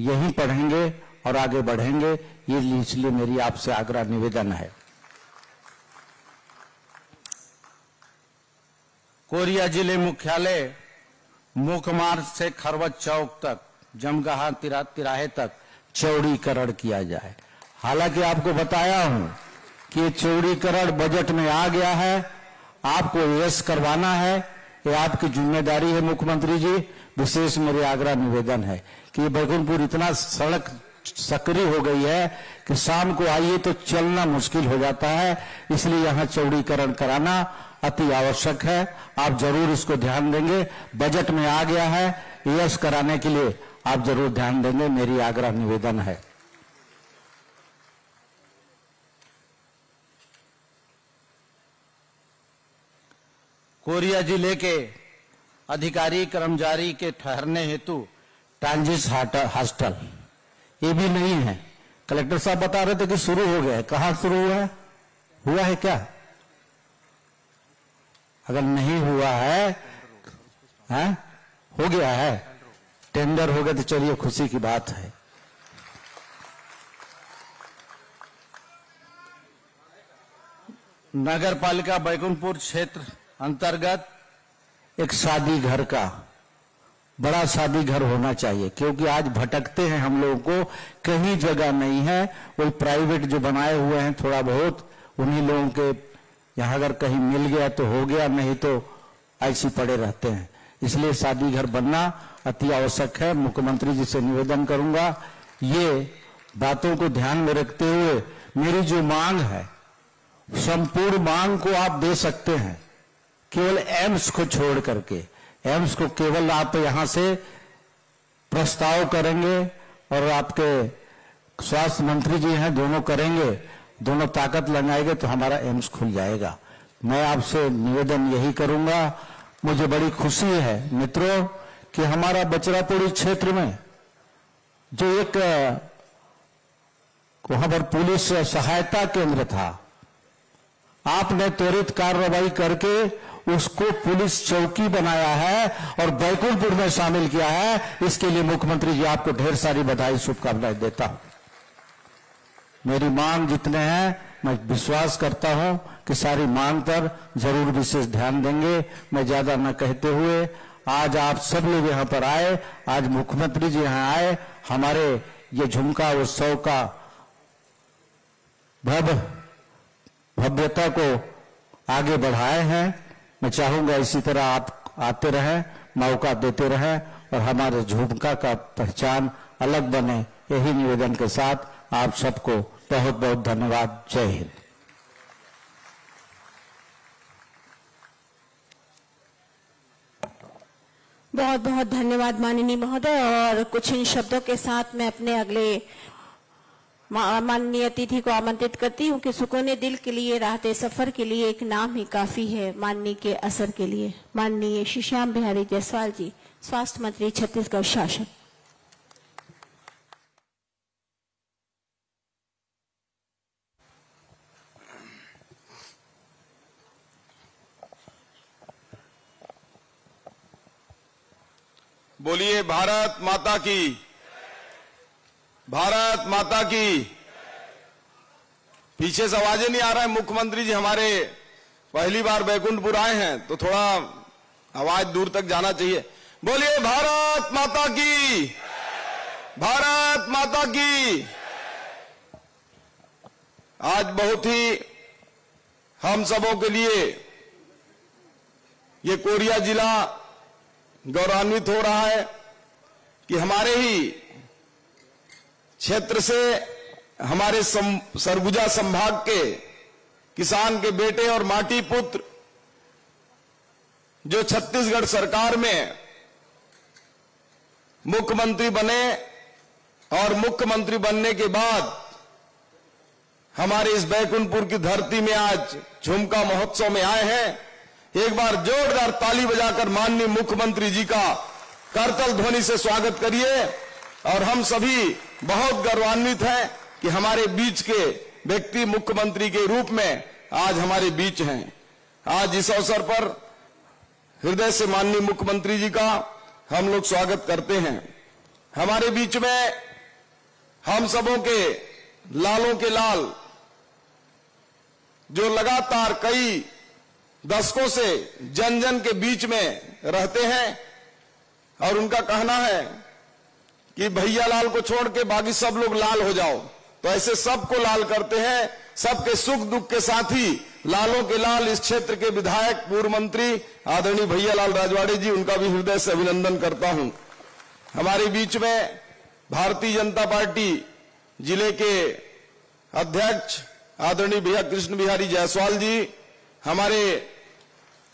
E: यहीं पढ़ेंगे और आगे बढ़ेंगे, ये इसलिए मेरी आपसे आग्रह निवेदन है। कोरिया जिले मुख्यालय मुख्य मार्ग से खरवत चौक तक, जमगाहा तिराहे तक चौड़ीकरण किया जाए। हालांकि आपको बताया हूं कि ये चौड़ीकरण बजट में आ गया है, आपको यश करवाना है, ये आपकी जिम्मेदारी है मुख्यमंत्री जी। विशेष मेरे आग्रह निवेदन है कि बैकुंठपुर इतना सड़क सक्रिय हो गई है कि शाम को आइए तो चलना मुश्किल हो जाता है, इसलिए यहाँ चौड़ीकरण कराना अति आवश्यक है। आप जरूर इसको ध्यान देंगे, बजट में आ गया है, यश कराने के लिए आप जरूर ध्यान देंगे, मेरी आग्रह निवेदन है। कोरिया जिले के अधिकारी कर्मचारी के ठहरने हेतु ट्रांजिट हॉस्टल ये भी नहीं है। कलेक्टर साहब बता रहे थे कि शुरू हो गया है, कहां शुरू हुआ है क्या? अगर नहीं हुआ है, हो गया है, टेंडर हो गया तो चलिए खुशी की बात है। नगर पालिका बैकुंठपुर क्षेत्र अंतर्गत एक शादी घर का बड़ा शादी घर होना चाहिए, क्योंकि आज भटकते हैं हम लोगों को, कहीं जगह नहीं है। वही प्राइवेट जो बनाए हुए हैं थोड़ा बहुत, उन्हीं लोगों के यहाँ अगर कहीं मिल गया तो हो गया, नहीं तो ऐसे पड़े रहते हैं। इसलिए शादी घर बनना अति आवश्यक है। मुख्यमंत्री जी से निवेदन करूंगा, ये बातों को ध्यान में रखते हुए मेरी जो मांग है, संपूर्ण मांग को आप दे सकते हैं, केवल एम्स को छोड़ करके। एम्स को केवल आप यहां से प्रस्ताव करेंगे और आपके स्वास्थ्य मंत्री जी हैं, दोनों करेंगे, दोनों ताकत लगाएंगे तो हमारा एम्स खुल जाएगा। मैं आपसे निवेदन यही करूंगा। मुझे बड़ी खुशी है मित्रों कि हमारा बचरापुरी क्षेत्र में जो एक वहां पर पुलिस सहायता केंद्र था, आपने त्वरित कार्रवाई करके उसको पुलिस चौकी बनाया है और बैकुंठपुर में शामिल किया है। इसके लिए मुख्यमंत्री जी आपको ढेर सारी बधाई शुभकामनाएं देता हूं। मेरी मांग जितने हैं, मैं विश्वास करता हूं कि सारी मांग पर जरूर विशेष ध्यान देंगे। मैं ज्यादा न कहते हुए आज आप सब लोग यहां पर आए, आज मुख्यमंत्री जी यहां आए, हमारे ये झुमका उत्सव का भव्यता को आगे बढ़ाए हैं। मैं चाहूंगा इसी तरह आप आते रहे, मौका देते रहे और हमारे झुमका का पहचान अलग बने, यही निवेदन के साथ आप सबको बहुत बहुत धन्यवाद। जय हिंद।
A: बहुत बहुत धन्यवाद माननीय महोदय। और कुछ इन शब्दों के साथ मैं अपने अगले माननीय अतिथि को आमंत्रित करती हूँ कि सुकूने दिल के लिए राहते सफर के लिए एक नाम ही काफी है, माननीय के असर के लिए। माननीय श्री श्याम बिहारी जायसवाल जी, स्वास्थ्य मंत्री छत्तीसगढ़ शासन।
F: बोलिए भारत माता की, भारत माता की। पीछे से आवाजें नहीं आ रहा है। मुख्यमंत्री जी हमारे पहली बार बैकुंठपुर आए हैं तो थोड़ा आवाज दूर तक जाना चाहिए। बोलिए भारत माता की, भारत माता की। आज बहुत ही हम सबों के लिए ये कोरिया जिला गौरवान्वित हो रहा है कि हमारे ही क्षेत्र से हमारे सरगुजा संभाग के किसान के बेटे और माटी पुत्र जो छत्तीसगढ़ सरकार में मुख्यमंत्री बने और मुख्यमंत्री बनने के बाद हमारे इस बैकुंठपुर की धरती में आज झुमका महोत्सव में आए हैं। एक बार जोरदार ताली बजाकर माननीय मुख्यमंत्री जी का करतल ध्वनि से स्वागत करिए। और हम सभी बहुत गौरवान्वित हैं कि हमारे बीच के व्यक्ति मुख्यमंत्री के रूप में आज हमारे बीच हैं। आज इस अवसर पर हृदय से माननीय मुख्यमंत्री जी का हम लोग स्वागत करते हैं। हमारे बीच में हम सबों के लालों के लाल जो लगातार कई दशकों से जन जन के बीच में रहते हैं और उनका कहना है कि भैया लाल को छोड़ के बाकी सब लोग लाल हो जाओ, तो ऐसे सबको लाल करते हैं। सबके सुख दुख के साथी लालों के लाल इस क्षेत्र के विधायक पूर्व मंत्री आदरणीय भैया लाल राजवाड़े जी, उनका भी हृदय से अभिनंदन करता हूं। हमारे बीच में भारतीय जनता पार्टी जिले के अध्यक्ष आदरणीय भैया कृष्ण बिहारी जायसवाल जी, हमारे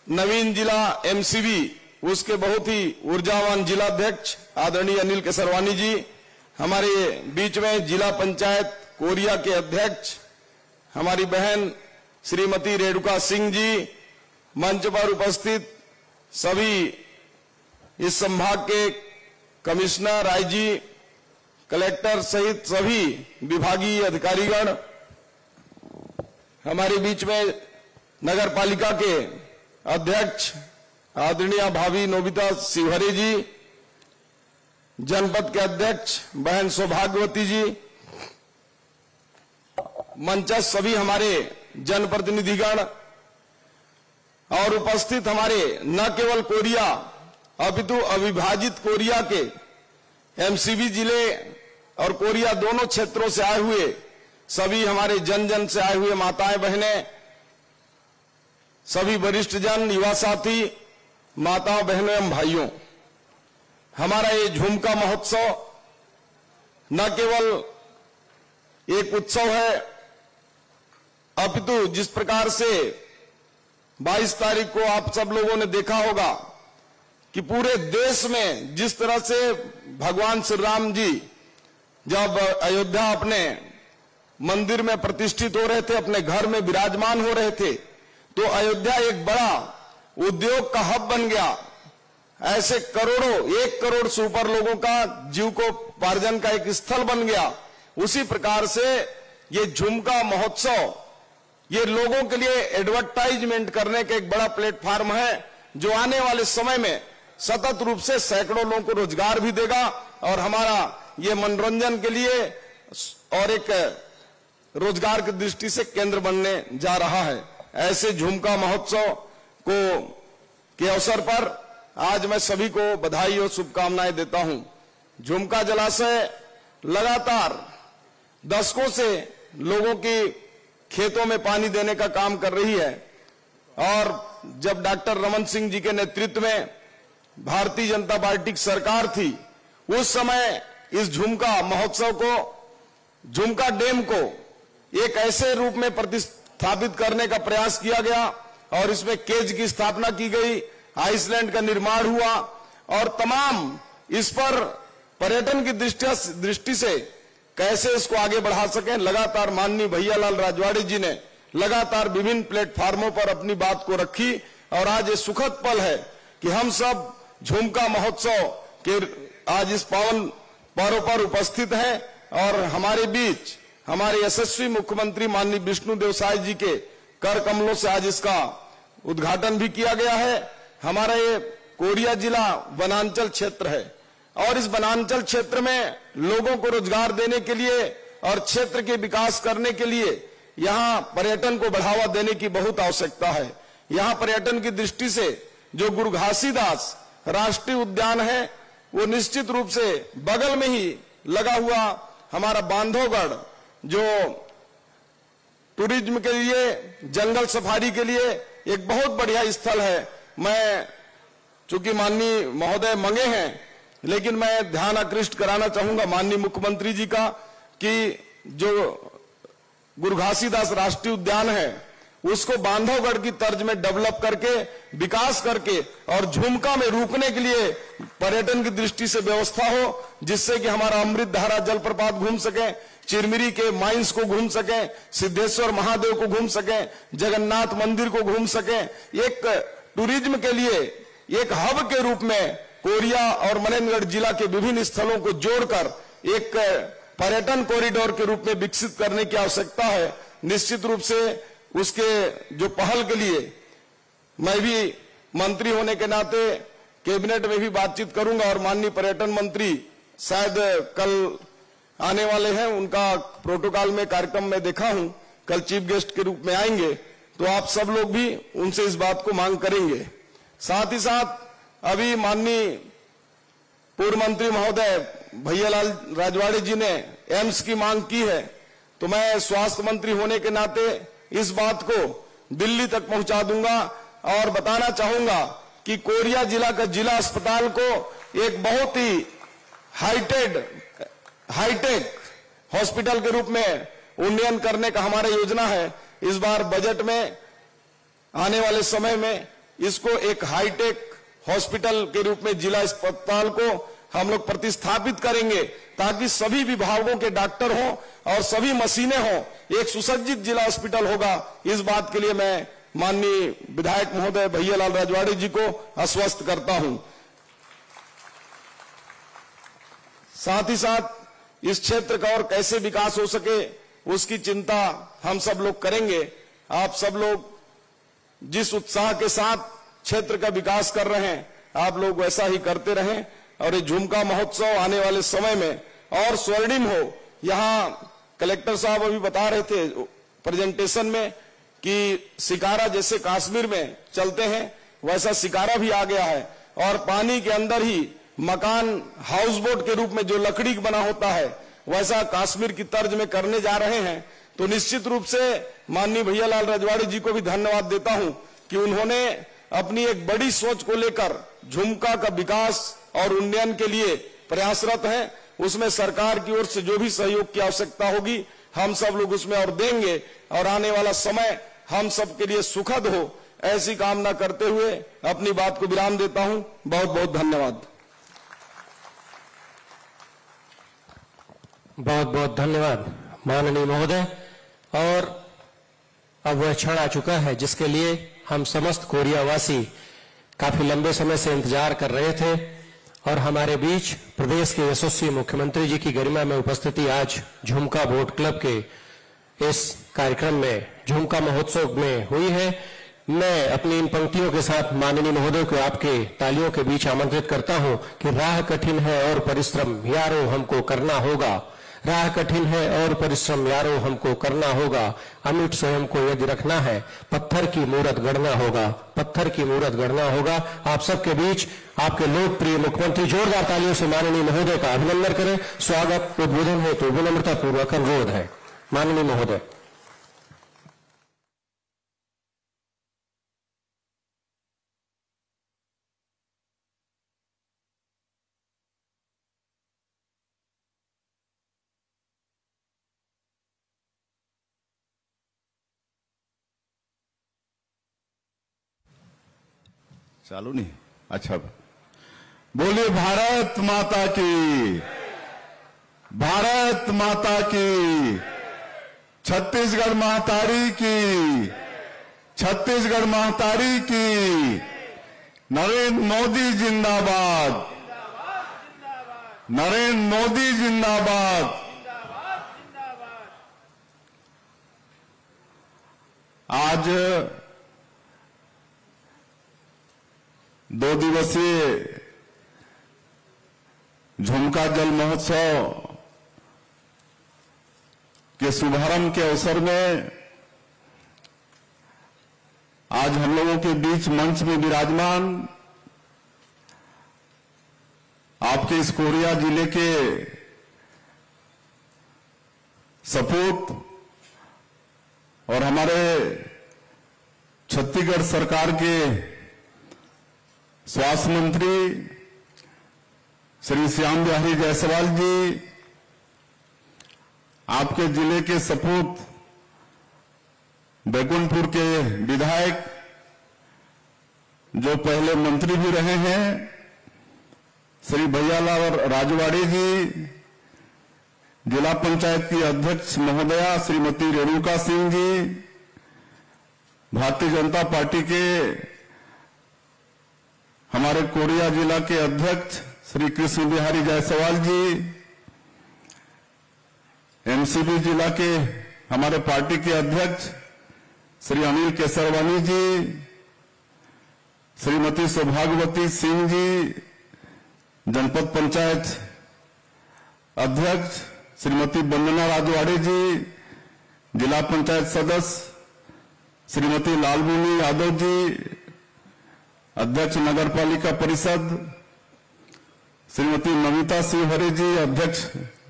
F: नवीन जिला एमसीबी उसके बहुत ही ऊर्जावान जिला अध्यक्ष आदरणीय अनिल केसरवानी जी, हमारे बीच में जिला पंचायत कोरिया के अध्यक्ष हमारी बहन श्रीमती रेणुका सिंह जी, मंच पर उपस्थित सभी इस संभाग के कमिश्नर, आईजी, कलेक्टर सहित सभी विभागीय अधिकारीगण, हमारे बीच में नगर पालिका के अध्यक्ष आदरणीय भाभी नोबिता शिवहरे जी, जनपद के अध्यक्ष बहन सौभाग्यवती जी, मंचस्थ सभी हमारे जनप्रतिनिधिगण और उपस्थित हमारे न केवल कोरिया अपितु अविभाजित कोरिया के एमसीबी जिले और कोरिया दोनों क्षेत्रों से आए हुए सभी हमारे जन जन से आए हुए माताएं बहनें, सभी वरिष्ठ जन, युवा साथी, माताओं बहनों एवं भाइयों, हमारा ये झुमका महोत्सव न केवल एक उत्सव है अपितु जिस प्रकार से 22 तारीख को आप सब लोगों ने देखा होगा कि पूरे देश में जिस तरह से भगवान श्री राम जी जब अयोध्या अपने मंदिर में प्रतिष्ठित हो रहे थे, अपने घर में विराजमान हो रहे थे, तो अयोध्या एक बड़ा उद्योग का हब बन गया। ऐसे करोड़ों, 1 करोड़ से ऊपर लोगों का जीविकोपार्जन का एक स्थल बन गया। उसी प्रकार से ये झुमका महोत्सव ये लोगों के लिए एडवर्टाइजमेंट करने का एक बड़ा प्लेटफार्म है, जो आने वाले समय में सतत रूप से सैकड़ों लोगों को रोजगार भी देगा और हमारा ये मनोरंजन के लिए और एक रोजगार की दृष्टि से केंद्र बनने जा रहा है। ऐसे झुमका महोत्सव के अवसर पर आज मैं सभी को बधाई और शुभकामनाएं देता हूं। झुमका जलाशय लगातार दशकों से लोगों की खेतों में पानी देने का काम कर रही है और जब डॉक्टर रमन सिंह जी के नेतृत्व में भारतीय जनता पार्टी की सरकार थी, उस समय इस झुमका महोत्सव को, झुमका डैम को एक ऐसे रूप में प्रतिस्थापित करने का प्रयास किया गया और इसमें केज की स्थापना की गई, आइसलैंड का निर्माण हुआ और तमाम इस पर पर्यटन की दृष्टि से कैसे इसको आगे बढ़ा सकें, लगातार माननीय भैयालाल राजवाड़े जी ने लगातार विभिन्न प्लेटफार्मों पर अपनी बात को रखी और आज ये सुखद पल है कि हम सब झुमका महोत्सव के आज इस पावन पर्व पर उपस्थित हैं और हमारे बीच हमारे यशस्वी मुख्यमंत्री माननीय विष्णुदेव साय जी के कर कमलों से आज इसका उद्घाटन भी किया गया है। हमारा ये कोरिया जिला वनांचल क्षेत्र है और इस वनांचल क्षेत्र में लोगों को रोजगार देने के लिए और क्षेत्र के विकास करने के लिए यहाँ पर्यटन को बढ़ावा देने की बहुत आवश्यकता है। यहाँ पर्यटन की दृष्टि से जो गुरु घासीदास राष्ट्रीय उद्यान है, वो निश्चित रूप से बगल में ही लगा हुआ हमारा बांधवगढ़ जो टूरिज्म के लिए, जंगल सफारी के लिए एक बहुत बढ़िया स्थल है। मैं चूंकि माननीय महोदय मंगे हैं, लेकिन मैं ध्यान आकृष्ट कराना चाहूंगा माननीय मुख्यमंत्री जी का कि जो गुरु घासीदास राष्ट्रीय उद्यान है उसको बांधवगढ़ की तर्ज में डेवलप करके, विकास करके और झुमका में रुकने के लिए पर्यटन की दृष्टि से व्यवस्था हो, जिससे कि हमारा अमृत धारा जलप्रपात घूम सके, चिरमिरी के माइंस को घूम सके, सिद्धेश्वर महादेव को घूम सके, जगन्नाथ मंदिर को घूम सके। एक टूरिज्म के लिए एक हब के रूप में कोरिया और मनेंद्रगढ़ जिला के विभिन्न स्थलों को जोड़कर एक पर्यटन कॉरिडोर के रूप में विकसित करने की आवश्यकता है। निश्चित रूप से उसके जो पहल के लिए मैं भी मंत्री होने के नाते कैबिनेट में भी बातचीत करूंगा और माननीय पर्यटन मंत्री शायद कल आने वाले हैं, उनका प्रोटोकॉल में कार्यक्रम में देखा हूं, कल चीफ गेस्ट के रूप में आएंगे, तो आप सब लोग भी उनसे इस बात को मांग करेंगे। साथ ही साथ अभी माननीय पूर्व मंत्री महोदय भैयालाल राजवाड़े जी ने एम्स की मांग की है, तो मैं स्वास्थ्य मंत्री होने के नाते इस बात को दिल्ली तक पहुंचा दूंगा और बताना चाहूंगा कि कोरिया जिला का जिला अस्पताल को एक बहुत ही हाईटेक हॉस्पिटल के रूप में उन्नयन करने का हमारा योजना है। इस बार बजट में आने वाले समय में इसको एक हाईटेक हॉस्पिटल के रूप में जिला अस्पताल को हम लोग प्रतिस्थापित करेंगे ताकि सभी विभागों के डॉक्टर हों और सभी मशीनें हों, एक सुसज्जित जिला हॉस्पिटल होगा। इस बात के लिए मैं माननीय विधायक महोदय भैयालाल राजवाड़े जी को आश्वस्त करता हूं। साथ ही साथ इस क्षेत्र का और कैसे विकास हो सके उसकी चिंता हम सब लोग करेंगे। आप सब लोग जिस उत्साह के साथ क्षेत्र का विकास कर रहे हैं, आप लोग वैसा ही करते रहें और ये झुमका महोत्सव आने वाले समय में और स्वर्णिम हो। यहाँ कलेक्टर साहब अभी बता रहे थे प्रेजेंटेशन में कि शिकारा जैसे कश्मीर में चलते हैं वैसा शिकारा भी आ गया है और पानी के अंदर ही मकान हाउस बोट के रूप में जो लकड़ी का बना होता है वैसा कश्मीर की तर्ज में करने जा रहे हैं। तो निश्चित रूप से माननीय भैयालाल राजवाड़े जी को भी धन्यवाद देता हूं कि उन्होंने अपनी एक बड़ी सोच को लेकर झुमका का विकास और उन्नयन के लिए प्रयासरत हैं। उसमें सरकार की ओर से जो भी सहयोग की आवश्यकता होगी हम सब लोग उसमें और देंगे और आने वाला समय हम सब के लिए सुखद हो, ऐसी कामना करते हुए अपनी बात को विराम देता हूं। बहुत बहुत धन्यवाद।
B: बहुत बहुत धन्यवाद माननीय महोदय। और अब वह क्षण आ चुका है जिसके लिए हम समस्त कोरियावासी काफी लंबे समय से इंतजार कर रहे थे और हमारे बीच प्रदेश के यशस्वी मुख्यमंत्री जी की गरिमा में उपस्थिति आज झुमका बोट क्लब के इस कार्यक्रम में झुमका महोत्सव में हुई है। मैं अपनी इन पंक्तियों के साथ माननीय महोदय को आपके तालियों के बीच आमंत्रित करता हूं कि राह कठिन है और परिश्रम यारो हमको करना होगा, राह कठिन है और परिश्रम यारो हमको करना होगा, अमिट स्वयं को यदि रखना है पत्थर की मूरत गढ़ना होगा, पत्थर की मूरत गढ़ना होगा। आप सबके बीच आपके लोकप्रिय मुख्यमंत्री जोरदार तालियों से माननीय महोदय का अभिनंदन करें। स्वागत उद्बोधन है तो विनम्रता पूर्वक अनुरोध है। माननीय महोदय।
C: चालू नहीं, अच्छा। बोलिए भारत माता की, भारत माता की, छत्तीसगढ़ महातारी की, छत्तीसगढ़ महातारी की, नरेंद्र मोदी जिंदाबाद, नरेंद्र मोदी जिंदाबाद। आज 2 दिवसीय झुमका जल महोत्सव के शुभारंभ के अवसर में आज हम लोगों के बीच मंच में विराजमान आपके इस कोरिया जिले के सपूत और हमारे छत्तीसगढ़ सरकार के स्वास्थ्य मंत्री श्री श्याम बिहारी जायसवाल जी, आपके जिले के सपूत बैकुंठपुर के विधायक जो पहले मंत्री भी रहे हैं श्री भैयालाल राजवाड़ी जी, जिला पंचायत की अध्यक्ष महोदया श्रीमती रेणुका सिंह जी, भारतीय जनता पार्टी के हमारे कोरिया जिला के अध्यक्ष श्री कृष्ण बिहारी जायसवाल जी, एमसीबी जिला के हमारे पार्टी के अध्यक्ष श्री अनिल केसरवानी जी, श्रीमती सौभाग्यवती सिंह जी, जनपद पंचायत अध्यक्ष श्रीमती वंदना राजवाड़े जी, जिला पंचायत सदस्य श्रीमती लालमुनी यादव जी, अध्यक्ष नगर पालिका परिषद श्रीमती नमिता सिंहरे जी, अध्यक्ष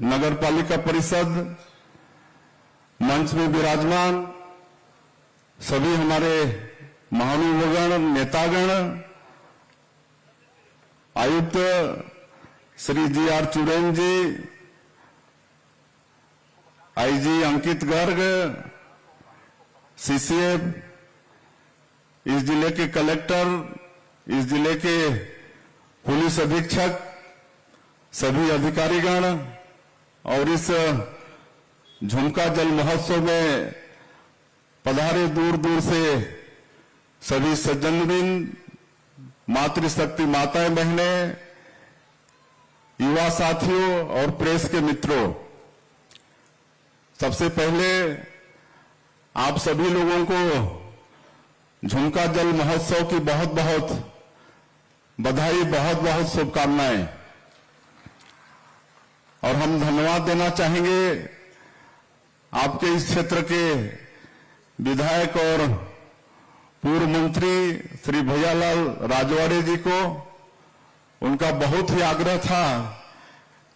C: नगर पालिका परिषद, मंच में विराजमान सभी हमारे महानुभावगण, नेतागण, आयुक्त श्री जी.आर. चुड़ैल जी, आईजी अंकित गर्ग, सीसीएफ, इस जिले के कलेक्टर, इस जिले के पुलिस अधीक्षक, सभी अधिकारीगण और इस झुमका जल महोत्सव में पधारे दूर दूर से सभी सज्जनवृंद, मातृशक्ति माताएं बहनें, युवा साथियों और प्रेस के मित्रों, सबसे पहले आप सभी लोगों को झुमका जल महोत्सव की बहुत बहुत बधाई, बहुत बहुत शुभकामनाएं। और हम धन्यवाद देना चाहेंगे आपके इस क्षेत्र के विधायक और पूर्व मंत्री श्री भैयालाल राजवाड़े जी को। उनका बहुत ही आग्रह था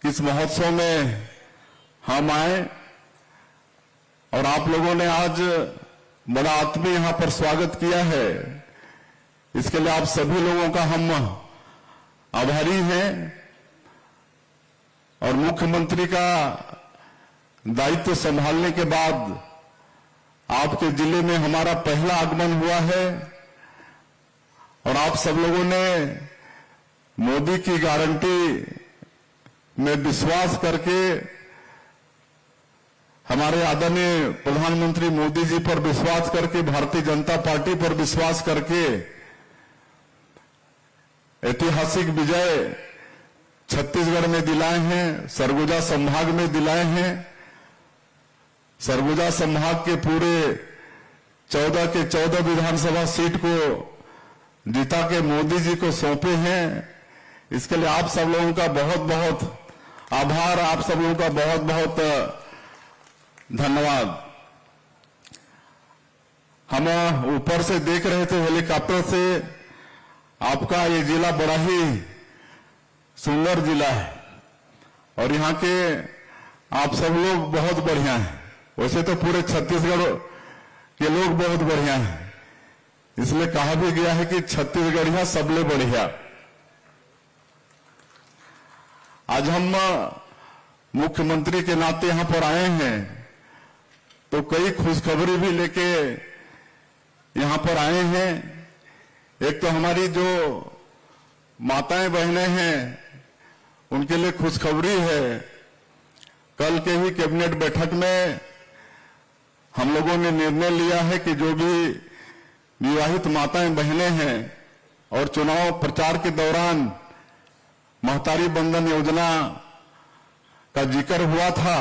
C: कि इस महोत्सव में हम आए और आप लोगों ने आज बड़ा आत्मीय यहां पर स्वागत किया है। इसके लिए आप सभी लोगों का हम आभारी हैं। और मुख्यमंत्री का दायित्व संभालने के बाद आपके जिले में हमारा पहला आगमन हुआ है और आप सब लोगों ने मोदी की गारंटी में विश्वास करके हमारे आदरणीय प्रधानमंत्री मोदी जी पर विश्वास करके, भारतीय जनता पार्टी पर विश्वास करके ऐतिहासिक विजय छत्तीसगढ़ में दिलाए हैं, सरगुजा संभाग में दिलाए हैं। सरगुजा संभाग के पूरे 14 के 14 विधानसभा सीट को जीता के मोदी जी को सौंपे हैं। इसके लिए आप सब लोगों का बहुत बहुत आभार, आप सब लोगों का बहुत बहुत धन्यवाद। हम ऊपर से देख रहे थे हेलीकॉप्टर से, आपका ये जिला बड़ा ही सुंदर जिला है और यहाँ के आप सब लोग बहुत बढ़िया हैं। वैसे तो पूरे छत्तीसगढ़ के लोग बहुत बढ़िया हैं, इसलिए कहा भी गया है कि छत्तीसगढ़िया सबले बढ़िया। आज हम मुख्यमंत्री के नाते यहां पर आए हैं तो कई खुशखबरी भी लेके यहां पर आए हैं
G: एक तो हमारी जो माताएं बहनें हैं उनके लिए खुशखबरी है। कल के ही कैबिनेट बैठक में हम लोगों ने निर्णय लिया है कि जो भी विवाहित माताएं बहनें हैं और चुनाव प्रचार के दौरान महतारी बंधन योजना का जिक्र हुआ था,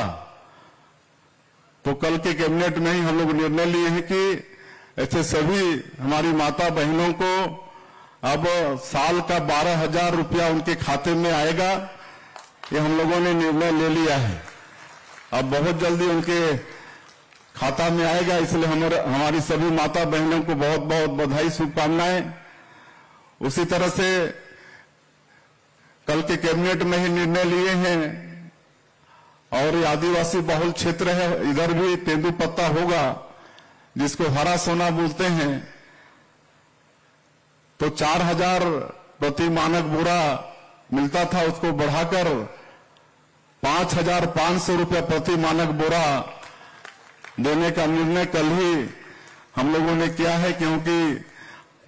G: तो कल के कैबिनेट में ही हम लोग निर्णय लिए हैं कि ऐसे सभी हमारी माता बहनों को अब साल का 12,000 रुपया उनके खाते में आएगा। ये हम लोगों ने निर्णय ले लिया है, अब बहुत जल्दी उनके खाता में आएगा। इसलिए हमारी सभी माता बहनों को बहुत बहुत बधाई, शुभकामनाएं। उसी तरह से कल के कैबिनेट में ही निर्णय लिए हैं, और ये आदिवासी बहुल क्षेत्र है, इधर भी तेंदुपत्ता होगा जिसको हरा सोना बोलते हैं, तो 4,000 प्रति मानक बोरा मिलता था, उसको बढ़ाकर 5,500 रुपया प्रति मानक बोरा देने का निर्णय कल ही हम लोगों ने किया है, क्योंकि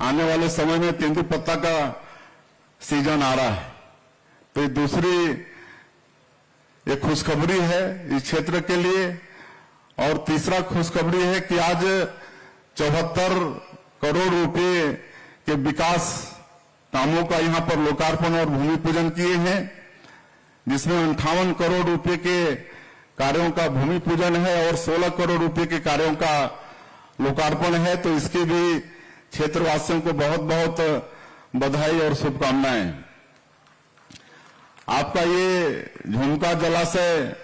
G: आने वाले समय में तेंदुपत्ता का सीजन आ रहा है। तो ये दूसरी एक खुशखबरी है इस क्षेत्र के लिए। और तीसरा खुशखबरी है कि आज 74 करोड़ रुपए के विकास कामों का यहां पर लोकार्पण और भूमि पूजन किए हैं, जिसमें 58 करोड़ रुपए के कार्यों का भूमि पूजन है और 16 करोड़ रुपए के कार्यों का लोकार्पण है। तो इसकी भी क्षेत्रवासियों को बहुत बहुत बधाई और शुभकामनाएं। आपका ये झुमका जलाशय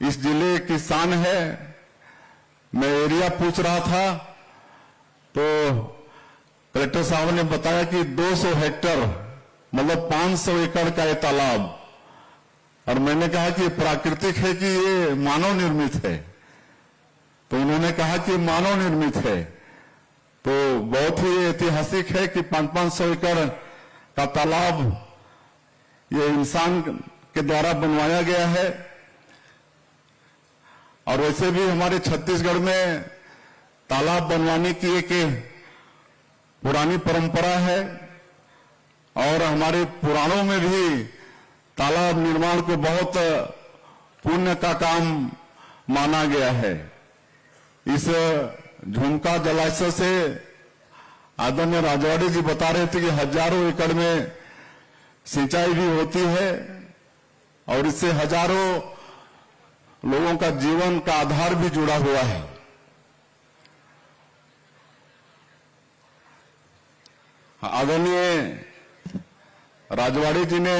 G: इस जिले की शान है। मैं एरिया पूछ रहा था तो कलेक्टर साहब ने बताया कि 200 हेक्टर मतलब 500 एकड़ का ये तालाब, और मैंने कहा कि ये प्राकृतिक है कि ये मानव निर्मित है, तो उन्होंने कहा कि मानव निर्मित है। तो बहुत ही ऐतिहासिक है कि 500 एकड़ का तालाब ये इंसान के द्वारा बनवाया गया है। और वैसे भी हमारे छत्तीसगढ़ में तालाब बनवाने की एक पुरानी परंपरा है, और हमारे पुराणों में भी तालाब निर्माण को बहुत पुण्य का काम माना गया है। इस झुमका जलाशय से आदरणीय राजवाड़े जी बता रहे थे कि हजारों एकड़ में सिंचाई भी होती है, और इससे हजारों लोगों का जीवन का आधार भी जुड़ा हुआ है। आदरणीय राजवाड़े जी ने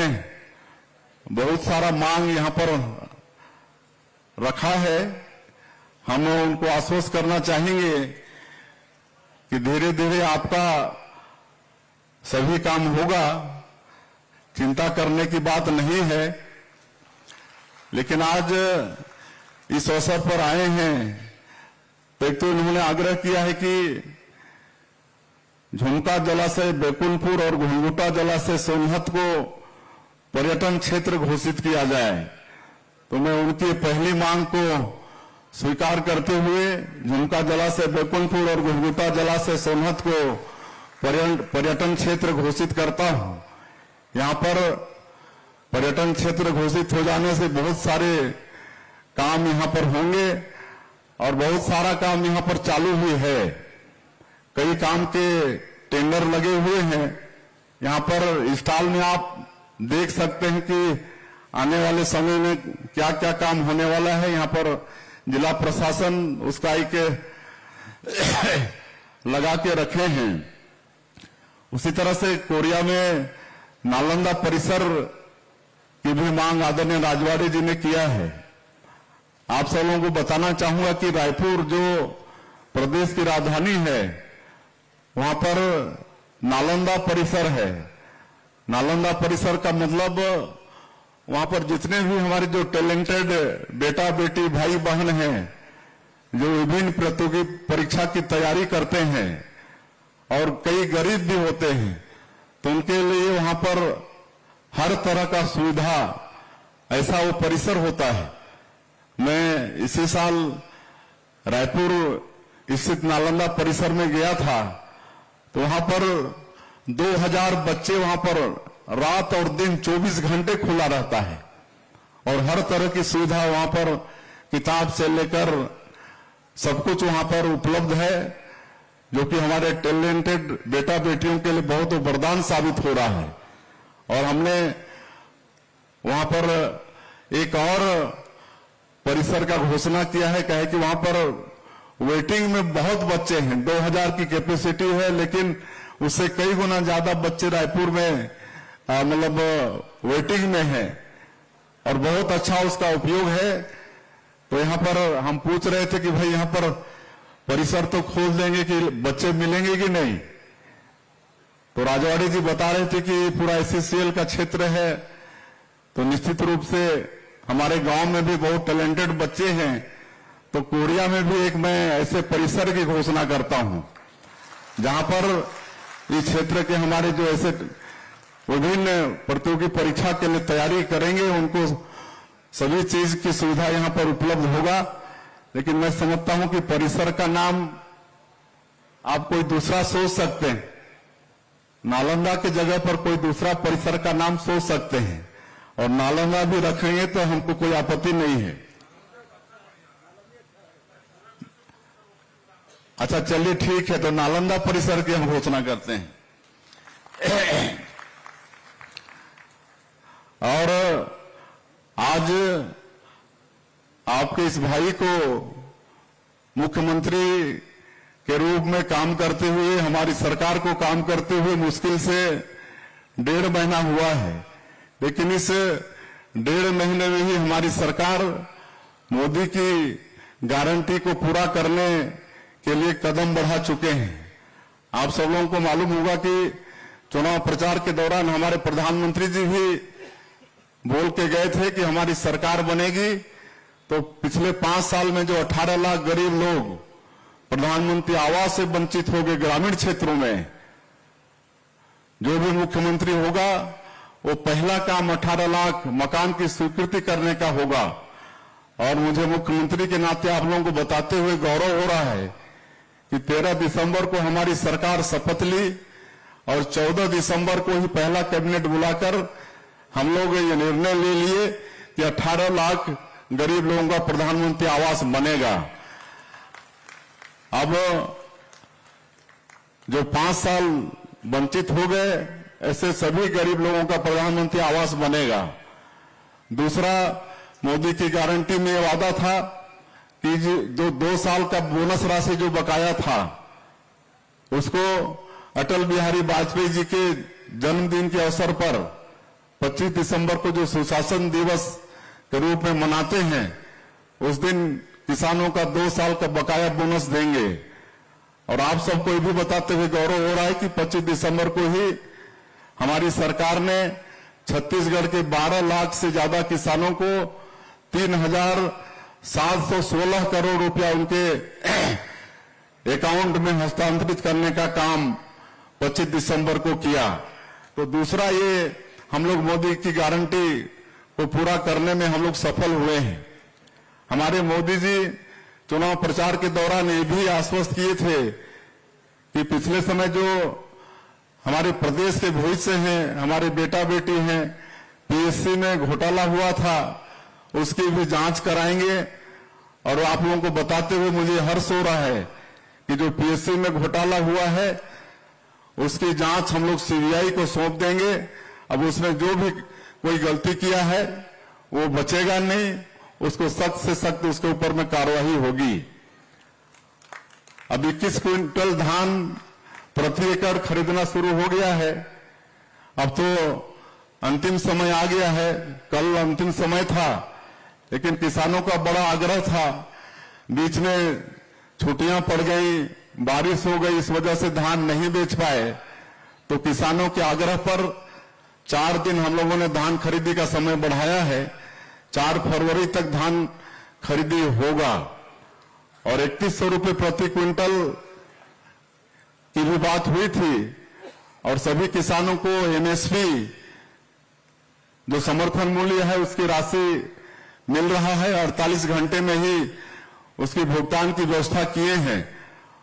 G: बहुत सारा मांग यहां पर रखा है। हम उनको आश्वस्त करना चाहेंगे कि धीरे धीरे आपका सभी काम होगा, चिंता करने की बात नहीं है। लेकिन आज इस अवसर पर आए हैं तो एक तो उन्होंने आग्रह किया है कि झुमका जलाशय बैकुंठपुर और घुंघुटा जलाशय सोनहत को पर्यटन क्षेत्र घोषित किया जाए। तो मैं उनकी पहली मांग को स्वीकार करते हुए झुमका जलाशय बैकुंठपुर और घुंघुटा जलाशय सोनहत को पर्यटन क्षेत्र घोषित करता हूं। यहां पर पर्यटन क्षेत्र घोषित हो जाने से बहुत सारे काम यहां पर होंगे, और बहुत सारा काम यहां पर चालू भी है। कई काम के टेंडर लगे हुए हैं। यहां पर स्टॉल में आप देख सकते हैं कि आने वाले समय में क्या क्या काम होने वाला है। यहां पर जिला प्रशासन उसका एक लगा के रखे हैं। उसी तरह से कोरिया में नालंदा परिसर की भी मांग आदरणीय राजवाड़े जी ने किया है। आप सब लोगों को बताना चाहूंगा कि रायपुर जो प्रदेश की राजधानी है, वहां पर नालंदा परिसर है। नालंदा परिसर का मतलब वहां पर जितने भी हमारे जो टैलेंटेड बेटा बेटी भाई बहन हैं, जो विभिन्न प्रतियोगी परीक्षा की तैयारी करते हैं और कई गरीब भी होते हैं, तो उनके लिए वहां पर हर तरह का सुविधा ऐसा वो परिसर होता है। मैं इसी साल रायपुर स्थित नालंदा परिसर में गया था, तो वहां पर 2000 बच्चे वहां पर रात और दिन 24 घंटे खुला रहता है और हर तरह की सुविधा वहां पर किताब से लेकर सब कुछ वहां पर उपलब्ध है, जो कि हमारे टैलेंटेड बेटा बेटियों के लिए बहुत वरदान साबित हो रहा है। और हमने वहां पर एक और परिसर का घोषणा किया है, कहे कि वहां पर वेटिंग में बहुत बच्चे हैं, 2000 की कैपेसिटी है, लेकिन उससे कई गुना ज्यादा बच्चे रायपुर में मतलब वेटिंग में है और बहुत अच्छा उसका उपयोग है। तो यहाँ पर हम पूछ रहे थे कि भाई यहाँ पर परिसर तो खोल देंगे कि बच्चे मिलेंगे कि नहीं, तो राजवाड़ी जी बता रहे थे कि पूरा SCCL का क्षेत्र है, तो निश्चित रूप से हमारे गांव में भी बहुत टैलेंटेड बच्चे हैं, तो कोरिया में भी एक मैं ऐसे परिसर की घोषणा करता हूं जहां पर इस क्षेत्र के हमारे जो ऐसे विभिन्न प्रतियोगी परीक्षा के लिए तैयारी करेंगे उनको सभी चीज की सुविधा यहां पर उपलब्ध होगा। लेकिन मैं समझता हूं कि परिसर का नाम आप कोई दूसरा सोच सकते हैं, नालंदा की जगह पर कोई दूसरा परिसर का नाम सोच सकते हैं और नालंदा भी रखेंगे तो हमको कोई आपत्ति नहीं है। अच्छा चलिए ठीक है, तो नालंदा परिसर की हम घोषणा करते हैं। और आज आपके इस भाई को मुख्यमंत्री के रूप में काम करते हुए, हमारी सरकार को काम करते हुए मुश्किल से 1.5 महीना हुआ है, लेकिन इस 1.5 महीने में ही हमारी सरकार मोदी की गारंटी को पूरा करने के लिए कदम बढ़ा चुके हैं। आप सब लोगों को मालूम होगा कि चुनाव प्रचार के दौरान हमारे प्रधानमंत्री जी भी बोल के गए थे कि हमारी सरकार बनेगी तो पिछले 5 साल में जो 18 लाख गरीब लोग प्रधानमंत्री आवास से वंचित हो गए ग्रामीण क्षेत्रों में, जो भी मुख्यमंत्री होगा वो पहला काम 18 लाख मकान की स्वीकृति करने का होगा। और मुझे मुख्यमंत्री के नाते आप लोगों को बताते हुए गौरव हो रहा है कि 13 दिसंबर को हमारी सरकार शपथ ली और 14 दिसंबर को ही पहला कैबिनेट बुलाकर हम लोग ये निर्णय ले लिए कि 18 लाख गरीब लोगों का प्रधानमंत्री आवास बनेगा। अब जो 5 साल वंचित हो गए ऐसे सभी गरीब लोगों का प्रधानमंत्री आवास बनेगा। दूसरा, मोदी की गारंटी में ये वादा था कि जो 2 साल का बोनस राशि जो बकाया था उसको अटल बिहारी वाजपेयी जी के जन्मदिन के अवसर पर 25 दिसंबर को जो सुशासन दिवस के रूप में मनाते हैं उस दिन किसानों का 2 साल का बकाया बोनस देंगे। और आप सबको ये भी बताते हुए गौरव हो रहा है कि 25 दिसंबर को ही हमारी सरकार ने छत्तीसगढ़ के 12 लाख से ज्यादा किसानों को 3,716 करोड़ रुपया उनके अकाउंट में हस्तांतरित करने का काम 25 दिसंबर को किया। तो दूसरा, ये हम लोग मोदी की गारंटी को पूरा करने में हम लोग सफल हुए हैं। हमारे मोदी जी चुनाव प्रचार के दौरान ये भी आश्वस्त किए थे कि पिछले समय जो हमारे प्रदेश के भविष्य हैं, हमारे बेटा बेटी हैं, PSC में घोटाला हुआ था उसकी भी जांच कराएंगे। और आप लोगों को बताते हुए मुझे हर्ष हो रहा है कि जो PSC में घोटाला हुआ है उसकी जांच हम लोग CBI को सौंप देंगे। अब उसने जो भी कोई गलती किया है वो बचेगा नहीं, उसको सख्त से सख्त उसके ऊपर में कार्रवाई होगी। अब 21 क्विंटल धान प्रति एकड़ खरीदना शुरू हो गया है। अब तो अंतिम समय आ गया है, कल अंतिम समय था, लेकिन किसानों का बड़ा आग्रह था। बीच में छुट्टियां पड़ गई, बारिश हो गई, इस वजह से धान नहीं बेच पाए। तो किसानों के आग्रह पर 4 दिन हम लोगों ने धान खरीदी का समय बढ़ाया है। 4 फरवरी तक धान खरीदी होगा और 3100 रुपये प्रति क्विंटल की भी बात हुई थी। और सभी किसानों को MSP जो समर्थन मूल्य है उसकी राशि मिल रहा है। 48 घंटे में ही उसकी भुगतान की व्यवस्था किए हैं।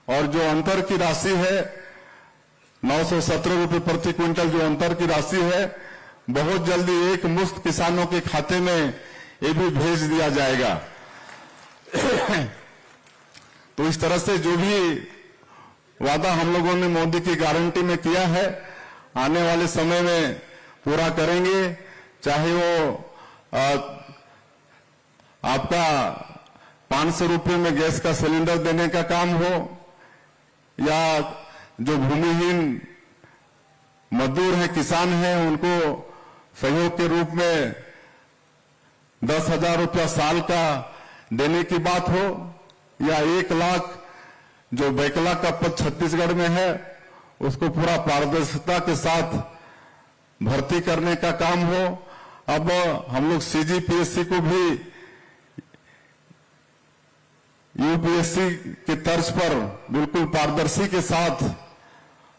G: और जो अंतर की राशि है 917 रुपये प्रति क्विंटल जो अंतर की राशि है, बहुत जल्दी एक मुश्त किसानों के खाते में ये भी भेज दिया जाएगा। तो इस तरह से जो भी वादा हम लोगों ने मोदी की गारंटी में किया है, आने वाले समय में पूरा करेंगे। चाहे वो आपका 500 रुपये में गैस का सिलेंडर देने का काम हो, या जो भूमिहीन मजदूर हैं, किसान हैं, उनको सहयोग के रूप में 10,000 रुपया साल का देने की बात हो, या 1 लाख जो बैकलॉग का पद छत्तीसगढ़ में है उसको पूरा पारदर्शिता के साथ भर्ती करने का काम हो। अब हम लोग CGPSC को भी UPSC की तर्ज पर बिल्कुल पारदर्शी के साथ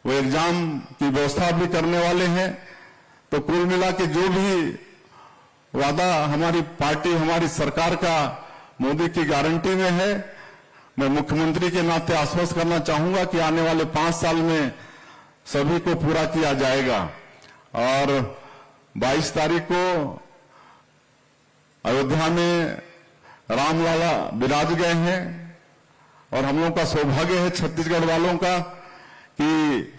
G: वो एग्जाम की व्यवस्था भी करने वाले हैं। तो कुल मिला के जो भी वादा हमारी पार्टी, हमारी सरकार का मोदी की गारंटी में है, मैं मुख्यमंत्री के नाते आश्वस्त करना चाहूंगा कि आने वाले 5 साल में सभी को पूरा किया जाएगा। और 22 तारीख को अयोध्या में रामलला विराज गए हैं, और हम लोगों का सौभाग्य है छत्तीसगढ़ वालों का कि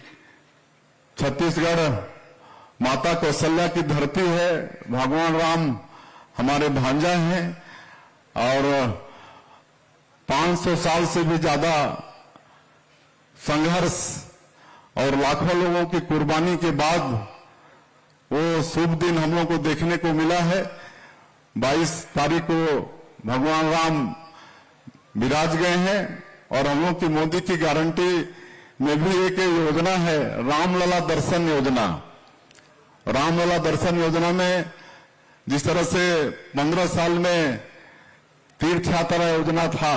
G: छत्तीसगढ़ माता कौशल्या की धरती है, भगवान राम हमारे भांजा हैं, और 500 साल से भी ज्यादा संघर्ष और लाखों लोगों की कुर्बानी के बाद वो शुभ दिन हम लोगों को देखने को मिला है। 22 तारीख को भगवान राम विराज गए हैं, और हम लोग की मोदी की गारंटी में भी एक योजना है, रामलला दर्शन योजना। रामलला दर्शन योजना में जिस तरह से 15 साल में तीर्थ यात्रा योजना था,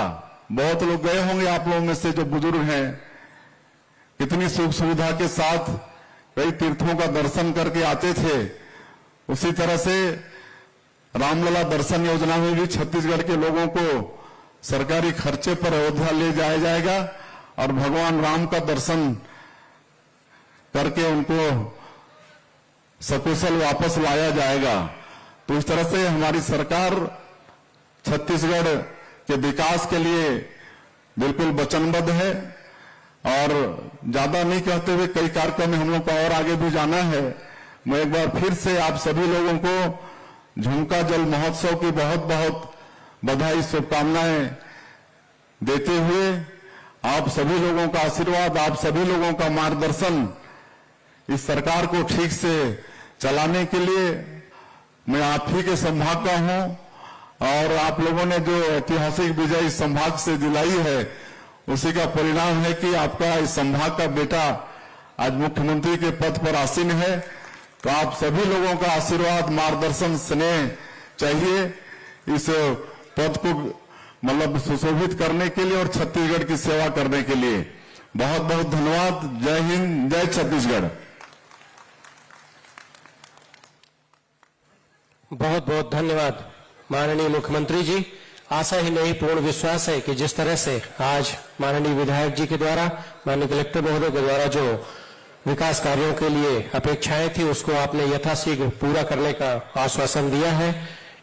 G: बहुत लोग गए होंगे आप लोगों में से जो बुजुर्ग हैं, कितनी सुख सुविधा के साथ कई तीर्थों का दर्शन करके आते थे। उसी तरह से रामलला दर्शन योजना में भी छत्तीसगढ़ के लोगों को सरकारी खर्चे पर अयोध्या ले जाया जाएगा, और भगवान राम का दर्शन करके उनको सकुशल वापस लाया जाएगा। तो इस तरह से हमारी सरकार छत्तीसगढ़ के विकास के लिए बिल्कुल वचनबद्ध है, और ज्यादा नहीं कहते हुए कई कार्यक्रम में हम लोग को और आगे भी जाना है। मैं एक बार फिर से आप सभी लोगों को झुमका जल महोत्सव की बहुत बहुत बधाई, शुभकामनाएं देते हुए आप सभी लोगों का आशीर्वाद, आप सभी लोगों का मार्गदर्शन इस सरकार को ठीक से चलाने के लिए मैं आप ही के संभाग का हूं, और आप लोगों ने जो ऐतिहासिक विजय इस संभाग से दिलाई है उसी का परिणाम है कि आपका इस संभाग का बेटा आज मुख्यमंत्री के पद पर आसीन है। तो आप सभी लोगों का आशीर्वाद, मार्गदर्शन, स्नेह चाहिए इस पद को मतलब सुशोभित करने के लिए और छत्तीसगढ़ की सेवा करने के लिए। बहुत बहुत धन्यवाद। जय हिंद, जय छत्तीसगढ़।
B: बहुत बहुत धन्यवाद माननीय मुख्यमंत्री जी। आशा ही नहीं, पूर्ण विश्वास है कि जिस तरह से आज माननीय विधायक जी के द्वारा, माननीय कलेक्टर महोदय के द्वारा जो विकास कार्यों के लिए अपेक्षाएं थी उसको आपने यथाशीघ्र पूरा करने का आश्वासन दिया है।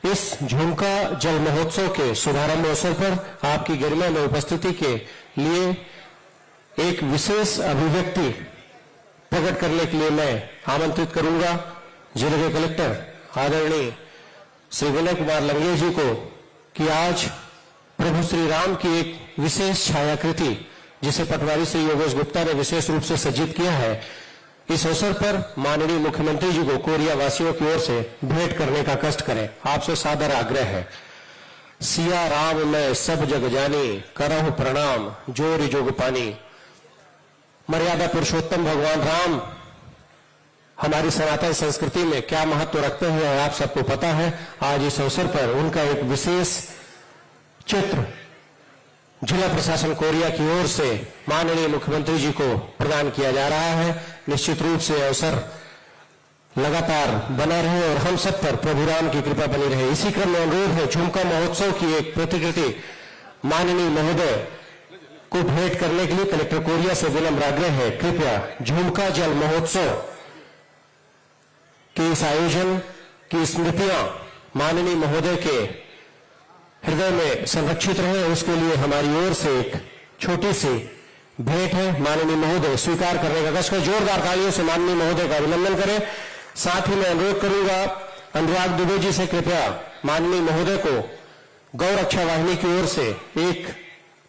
B: इस झुमका जल महोत्सव के शुभारंभ अवसर पर आपकी गरिमा में उपस्थिति के लिए एक विशेष अभिव्यक्ति प्रकट करने के लिए मैं आमंत्रित करूंगा जिले के कलेक्टर आदरणीय श्री विनय कुमार लंगेश जी को कि आज प्रभु श्री राम की एक विशेष छायाकृति जिसे पटवारी श्री योगेश गुप्ता ने विशेष रूप से सज्जित किया है, इस अवसर पर माननीय मुख्यमंत्री जी को कोरिया वासियों की ओर से भेंट करने का कष्ट करें। आपसे सादर आग्रह है। सिया राम मैं सब जग जानी, करहु प्रणाम जोरि जोग पानी। मर्यादा पुरुषोत्तम भगवान राम हमारी सनातन संस्कृति में क्या महत्व रखते हैं आप सबको पता है। आज इस अवसर पर उनका एक विशेष चित्र जिला प्रशासन कोरिया की ओर से माननीय मुख्यमंत्री जी को प्रदान किया जा रहा है। निश्चित रूप से अवसर लगातार बना रहे और हम सब पर प्रभु राम की कृपा बनी रहे। इसी क्रम में अनुरोध है, झुमका महोत्सव की एक प्रतिकृति माननीय महोदय को भेंट करने के लिए कलेक्टर कोरिया से विनम्र आग्रह है, कृपया झुमका जल महोत्सव के इस आयोजन की स्मृतियां माननीय महोदय के हृदय में संरक्षित रहे, उसके लिए हमारी ओर से एक छोटी सी भेंट है। माननीय महोदय स्वीकार करने का कष्ट, जोरदार तालियों से माननीय महोदय का अभिनंदन करें। साथ ही मैं अनुरोध करूंगा अनुराग दुबे जी से, कृपया माननीय महोदय को गौ रक्षा वाहिनी की ओर से एक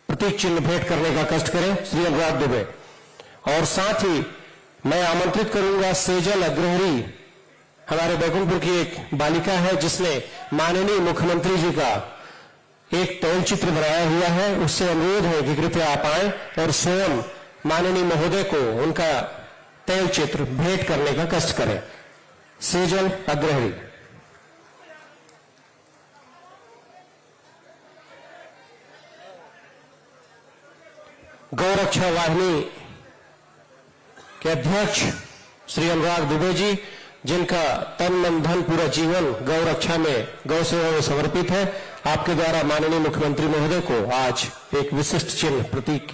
B: प्रतीक चिन्ह भेंट करने का कष्ट करें, श्री अनुराग दुबे। और साथ ही मैं आमंत्रित करूंगा सेजल अग्रहरी, हमारे बैकुंठपुर की एक बालिका है जिसने माननीय मुख्यमंत्री जी का एक तैल चित्र बनाया हुआ है, उससे अनुरोध है कि कृपया आप आए और स्वयं माननीय महोदय को उनका तैल चित्र भेंट करने का कष्ट करें। सेजल अग्रहरी। गौ रक्षा वाहिनी के अध्यक्ष श्री अनुराग दुबे जी, जिनका तन मन धन पूरा जीवन गौ रक्षा में, गौ सेवा में समर्पित है, आपके द्वारा माननीय मुख्यमंत्री महोदय को आज एक विशिष्ट चिन्ह प्रतीक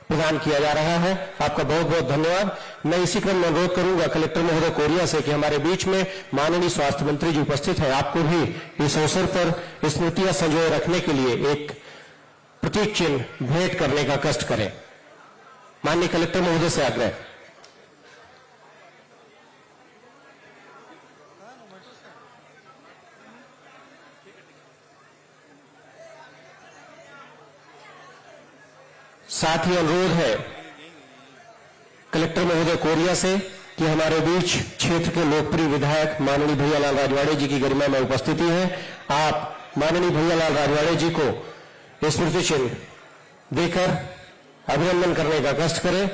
B: प्रदान किया जा रहा है। आपका बहुत बहुत धन्यवाद। मैं इसी क्रम में अनुरोध करूंगा कलेक्टर महोदय कोरिया से कि हमारे बीच में माननीय स्वास्थ्य मंत्री जी उपस्थित है, आपको भी इस अवसर पर स्मृतियां संजोए रखने के लिए एक प्रतीक चिन्ह भेंट करने का कष्ट करें। माननीय कलेक्टर महोदय से आग्रह। साथ ही अनुरोध है कलेक्टर महोदय कोरिया से कि हमारे बीच क्षेत्र के लोकप्रिय विधायक माननीय भैयालाल राजवाड़े जी की गरिमा में उपस्थिति है, आप माननीय भैयालाल राजवाड़े जी को स्मृति चिन्ह देकर अभिनंदन करने का कष्ट करें।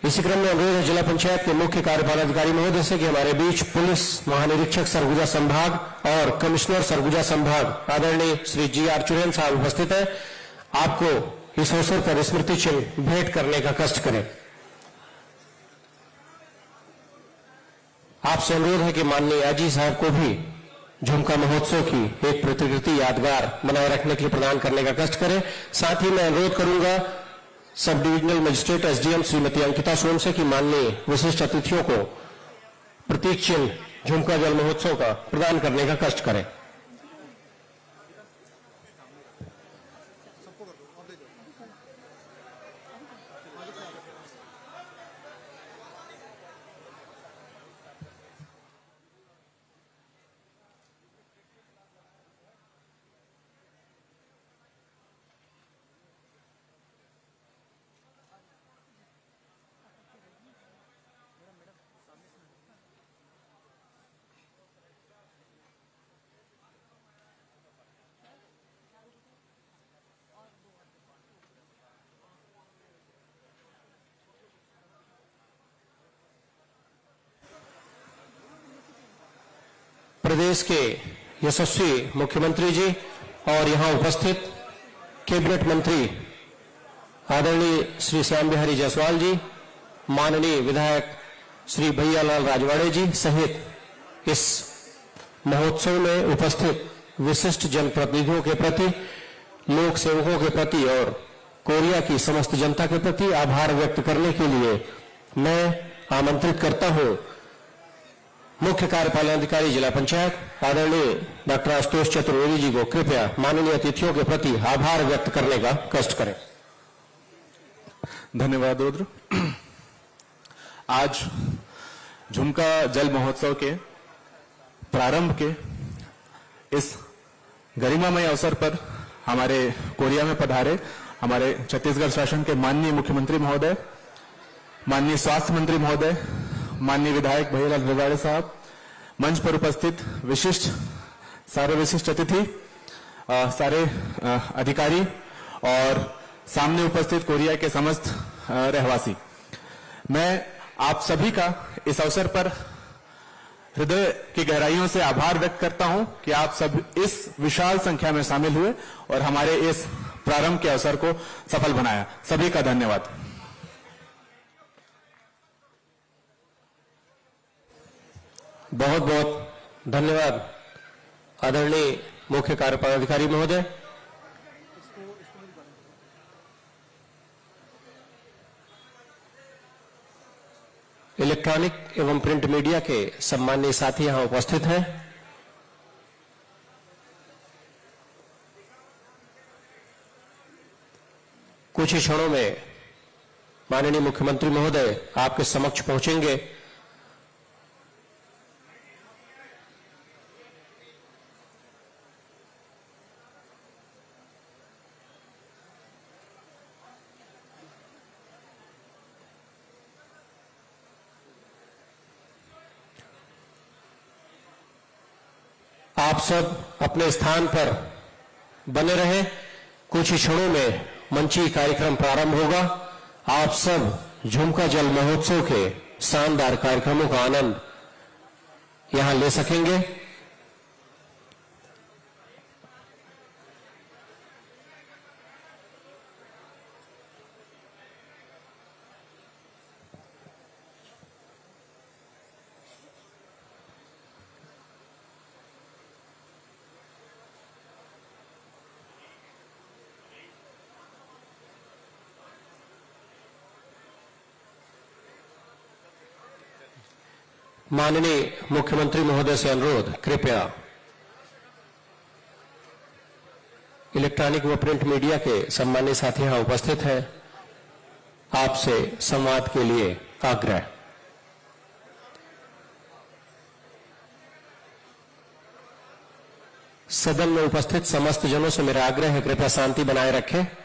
B: इसी क्रम में अनुरोध है जिला पंचायत के मुख्य कार्यपालाधिकारी महोदय से कि हमारे बीच पुलिस महानिरीक्षक सरगुजा संभाग और कमिश्नर सरगुजा संभाग आदरणीय श्री जी.आर. चुरेन साहब उपस्थित है, आपको इस अवसर पर स्मृति चिन्ह भेंट करने का कष्ट करें। आपसे अनुरोध है कि माननीय आजी साहब को भी झुमका महोत्सव की एक प्रतिकृति यादगार बनाए रखने के लिए प्रदान करने का कष्ट करें। साथ ही मैं अनुरोध करूंगा sub divisional magistrate SDM Shrimati Ankita Som से कि माननीय विशिष्ट अतिथियों को प्रतीक चिन्ह झुमका जल महोत्सव का प्रदान करने का कष्ट करें। प्रदेश के यशस्वी मुख्यमंत्री जी और यहां उपस्थित कैबिनेट मंत्री आदरणीय श्री श्याम बिहारी जायसवाल जी, माननीय विधायक श्री भैयालाल राजवाड़े जी सहित इस महोत्सव में उपस्थित विशिष्ट जनप्रतिनिधियों के प्रति, लोक सेवकों के प्रति और कोरिया की समस्त जनता के प्रति आभार व्यक्त करने के लिए मैं आमंत्रित करता हूं मुख्य कार्यपालनाधिकारी जिला पंचायत आदरणीय डॉक्टर आशुतोष चतुर्वेदी जी को कृपया माननीय अतिथियों के प्रति आभार व्यक्त करने का कष्ट करें।
H: धन्यवाद रुद्र। आज झुमका जल महोत्सव के प्रारंभ के इस गरिमामय अवसर पर हमारे कोरिया में पधारे हमारे छत्तीसगढ़ शासन के माननीय मुख्यमंत्री महोदय, माननीय स्वास्थ्य मंत्री महोदय, माननीय विधायक भैयालाल राजवाड़े साहब, मंच पर उपस्थित सारे विशिष्ट अतिथि, सारे अधिकारी और सामने उपस्थित कोरिया के समस्त रहवासी, मैं आप सभी का इस अवसर पर हृदय की गहराइयों से आभार व्यक्त करता हूं कि आप सब इस विशाल संख्या में शामिल हुए और हमारे इस प्रारंभ के अवसर को सफल बनाया। सभी का धन्यवाद।
B: बहुत बहुत धन्यवाद आदरणीय मुख्य कार्यपालाधिकारी महोदय। इलेक्ट्रॉनिक एवं प्रिंट मीडिया के सम्माननीय साथी यहां उपस्थित हैं। कुछ ही क्षणों में माननीय मुख्यमंत्री महोदय आपके समक्ष पहुंचेंगे। आप सब अपने स्थान पर बने रहें। कुछ ही क्षणों में मंची कार्यक्रम प्रारंभ होगा। आप सब झुमका जल महोत्सव के शानदार कार्यक्रमों का आनंद यहां ले सकेंगे। माननीय मुख्यमंत्री महोदय से अनुरोध, कृपया इलेक्ट्रॉनिक व प्रिंट मीडिया के सम्मानित साथी यहां उपस्थित हैं। आपसे संवाद के लिए आग्रह। सदन में उपस्थित समस्त जनों से मेरा आग्रह है, कृपया शांति बनाए रखें।